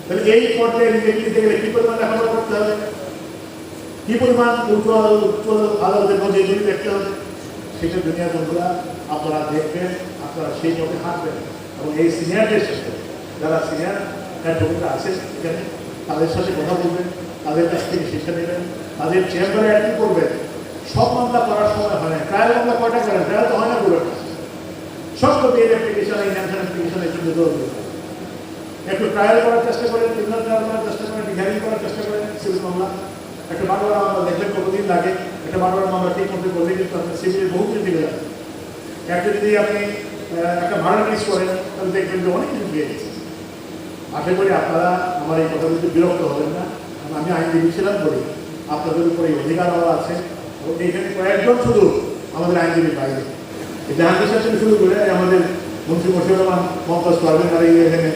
তাহলে এই পর্যায়ে নিজেকে নিতে গেলে কি পরিমাণ লেখাপড়া করতে হবে, কি পরিমাণ উচ্চ আদালতের মধ্যে যদি দেখতে হবে, সেটা দুনিয়া বন্ধুরা আপনারা দেখবেন, আপনারা সেই পথে হাঁটবেন। এবং এই সিনিয়রদের সাথে যারা সিনিয়র অ্যাডভোকেট আছেন এখানে, তাদের সাথে কথা বলবেন, তাদের কাছ থেকে শিক্ষা নেবেন, তাদের চেম্বারে অ্যাটেন্ড করবেন। সব মামলা করার সময় হয় না, ট্রায়াল মামলা কয়টা করেন, ট্রায়াল তো হয় না পুরো, সব তো বেল অ্যাপ্লিকেশন, ইনজাংশন অ্যাপ্লিকেশন একটু একটু ট্রায়াল করার চেষ্টা করেন, ক্রিমিনাল ট্রায়াল করার চেষ্টা করেন, ডিজাইনিং করার চেষ্টা করেন, সিভিল মামলা। একটা বারবার মামলা দেখলেন কতদিন লাগে, একটা বারবার মামলা ঠিক মতো করলে কিন্তু আপনার সিভিলের বহু কিছু দিকে যাবে। একটা যদি আপনি একটা ভাড়া কেস করেন তাহলে দেখবেন যে অনেক কিছু দিয়ে গেছে। আশা করি আপনারা আমার এই কথাগুলিতে বিরক্ত হবেন না, আমি আইনজীবী ছিলাম বলি আপনাদের উপরে এই অধিকার আমার আছে। এবং এইখানে কয়েকজন শুধু আমাদের আইনজীবীর বাইরে, জাহাঙ্গীর সাহেব থেকে শুরু করে আমাদের মন্ত্রী মশিউর রহমান মমতাজ পারবেন, আর এখানে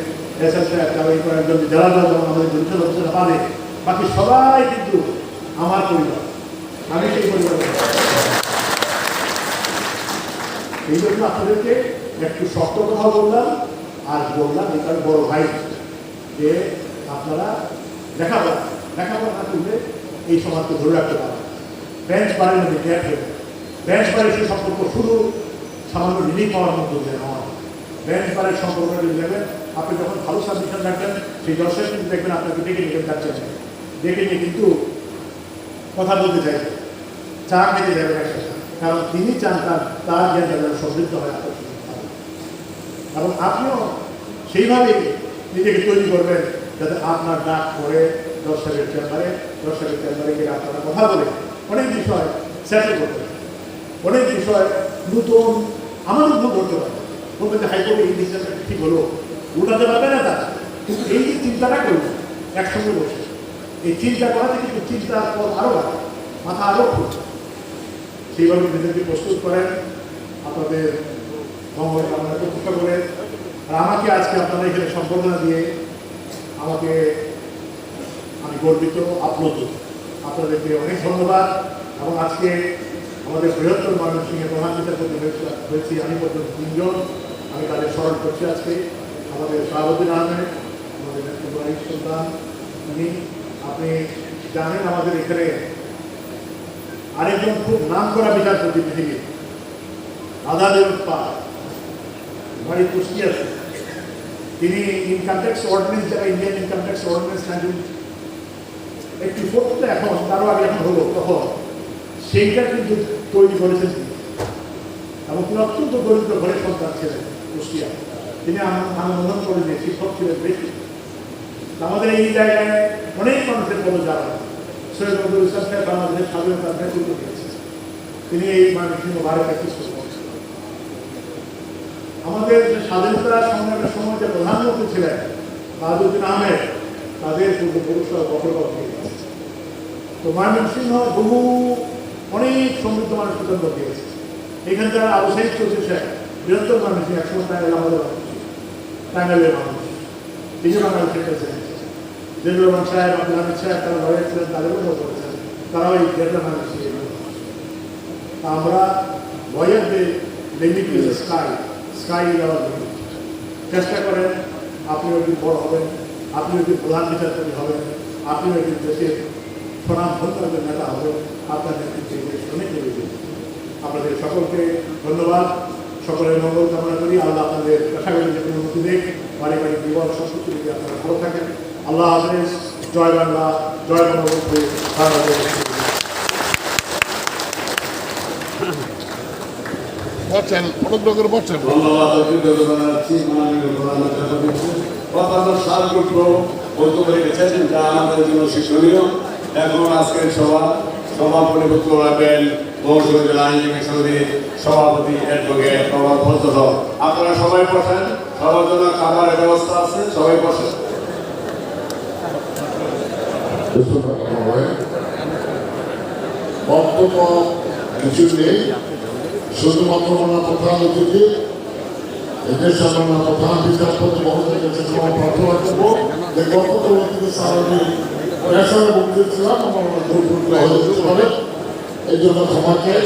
এসএস সাহেব, তারা কয়েকজন যারা যেমন আমাদের জড়িত অফিসার পাবে, বাকি সবাই কিন্তু আমার পরিবার, আমি সেই পরিবার। এই জন্য আপনাদেরকে একটু শক্ত কথা বললাম, আর বললাম এটার বড় ভাই যে আপনারা লেখাপড়া না করলে এই সমাজকে ধরে রাখতে পারেন। বেঞ্চ বারের মধ্যে গ্যাপ হয়ে বেঞ্চ বারের সেই সম্পর্ক শুধু সামান্য রিলিফ পাওয়ার মধ্যে দিয়ে নয়। বেঞ্চ বারের সম্পর্কটা যদি দেখবেন, আপনি যখন ভালো সাবমিশন রাখবেন, সেই দর্শক কিন্তু দেখবেন আপনাকে ডেকে নিয়ে যাচ্ছেন, ডেকে নিয়ে কিন্তু কথা বলতে চাইবেন, চা খেতে যাবেন একসাথে, কারণ তিনি চান তার জ্ঞান যাদের সমৃদ্ধ হয় আপনার, এবং আপনিও সেইভাবেই নিজেকে তৈরি করবেন যাতে আপনার ডাক পরে দর্শকের চেম্বারে গিয়ে আপনারা কথা বলে অনেক বিষয় সেটেল করতে পারেন, অনেক বিষয় নতুন আমাদের ভুল ধরতে পারে, বলবেন যে হাইকোর্টে এই ডিসিশনটা ঠিক হলো, উঠাতে পারবে না তারা, কিন্তু এই যে চিন্তাটা করবে একসঙ্গে বসে, এই চিন্তা করাতে কিন্তু চিন্তার পর আরও বাড়ে, মাথা আরও খুঁজছে, সেইভাবে নিজেকে প্রস্তুত করেন, আপনাদের মঙ্গল কামনা প্রতিষ্ঠা করে। আর আমাকে আজকে আপনারা এখানে সম্বর্ধনা দিয়ে আমি গর্বিত, আপ্লুত, আপনাদেরকে অনেক ধন্যবাদ। এবং আজকে আমাদের বৃহত্তর ময়মনসিংহের প্রধান বিচারপতি হয়েছি আমি পর্যন্ত 3 জন, আমি তাদের স্মরণ করছি আজকে। আমাদের শাহাবুদ্দিন আহমেদ, আমাদের ইব্রাহিম সুলতান, উনি, আপনি জানেন আমাদের এখানে আরেকজন খুব নাম করা বিচারপতি পৃথিবীর, আদালত বাড়ি কুষ্টিয়া, তিনি ইনকাম ট্যাক্স অর্ডিন্যান্স, যারা ইন্ডিয়ান ইনকাম ট্যাক্স অর্ডিন্যান্স 1984 এখন তারও আগে এখন হলো, তখন সেইটা কিন্তু তৈরি করেছেন তিনি, এবং তিনি অত্যন্ত দরিদ্র ঘরের সন্তান ছিলেন কুষ্টিয়া। তিনি অনুমোদন করে যে শিক্ষক ছিলেন বেশি। আমাদের এই জায়গায় অনেক মানুষের পদ যাওয়া, সৈয়দ নজরুল ইসলাম সাহেব বাংলাদেশের স্বাধীনতার নেতৃত্ব দিয়েছেন, তিনি এই ময়মনসিংহ ভারত প্র্যাকটিস করছেন। আমাদের স্বাধীনতা সংগ্রামের সময় যে প্রধানমন্ত্রী ছিলেন তাজউদ্দিন আহমেদ, তাদের পূর্বপুরুষরা বকরবাদ হয়ে গেছে। তো ময়মনসিংহ বহু অনেক সমৃদ্ধ মানুষকে জন্ম দিয়েছে। এখানকার আবু সাইদ চৌধুরী সাহেব বৃহত্তর ময়মনসিংহ, একসময় টাঙ্গাইল আমাদের টাঙ্গাইলের মানুষ, তিনি বাংলাদেশের প্রেসিডেন্ট। জিল্লুর রহমান সাহেব, আব্দুল হামিদ সাহেব, তারা লড়াই ছিলেন, তাদেরও মত করেছেন, তারাও এই গ্রেটার ময়মনসিংহ। আমরা ভয়ের যে লিমিট ইজ স্কাই দেওয়ার জন্য চেষ্টা করেন। আপনিও একদিন বড় হবেন, আপনিও একদিন প্রধান বিচারপতি হবেন, আপনিও একদিন দেশের স্বনামধন্য নেতা হবেন, আপনার নেতৃত্বে দেশ অনেক এগিয়ে। আপনাদের সকলকে ধন্যবাদ, সকলের মঙ্গল কামনা করি। আল্লাহ আপনাদের পেশাগত যে অনুমতি দেখ, পারিবারিক জীবন সংস্কৃতি যদি আপনারা ভালো থাকেন। আল্লাহ হাফেজ। জয় বাংলা, জয় বঙ্গবন্ধু। আমাদের জন্য শিক্ষণীয়। এখন আজকের সভাপতি বক্তব্য রাখবেন মহসিন জেলা আইনজীবী সমিতির সভাপতি অ্যাডভোকেট প্রভাত ভট্টাচার্য। আপনারা সবাই বসেন, সবার জন্য খাবারের ব্যবস্থা আছে, সবাই বসেন। বক্তব্য কিছু নেই, শুধুমাত্র আমরা প্রধান অতিথি এদের সামনে আমরা প্রধান বিচারপতি মহোদয়ের কাছে ক্ষমা প্রার্থনা করবো যে গত থেকে সারাদিন প্রেশারে ভুগতেছিলাম আমার দুর্ঘটনা হয়ে যেতে পারে এই জন্য ক্ষমা চাই।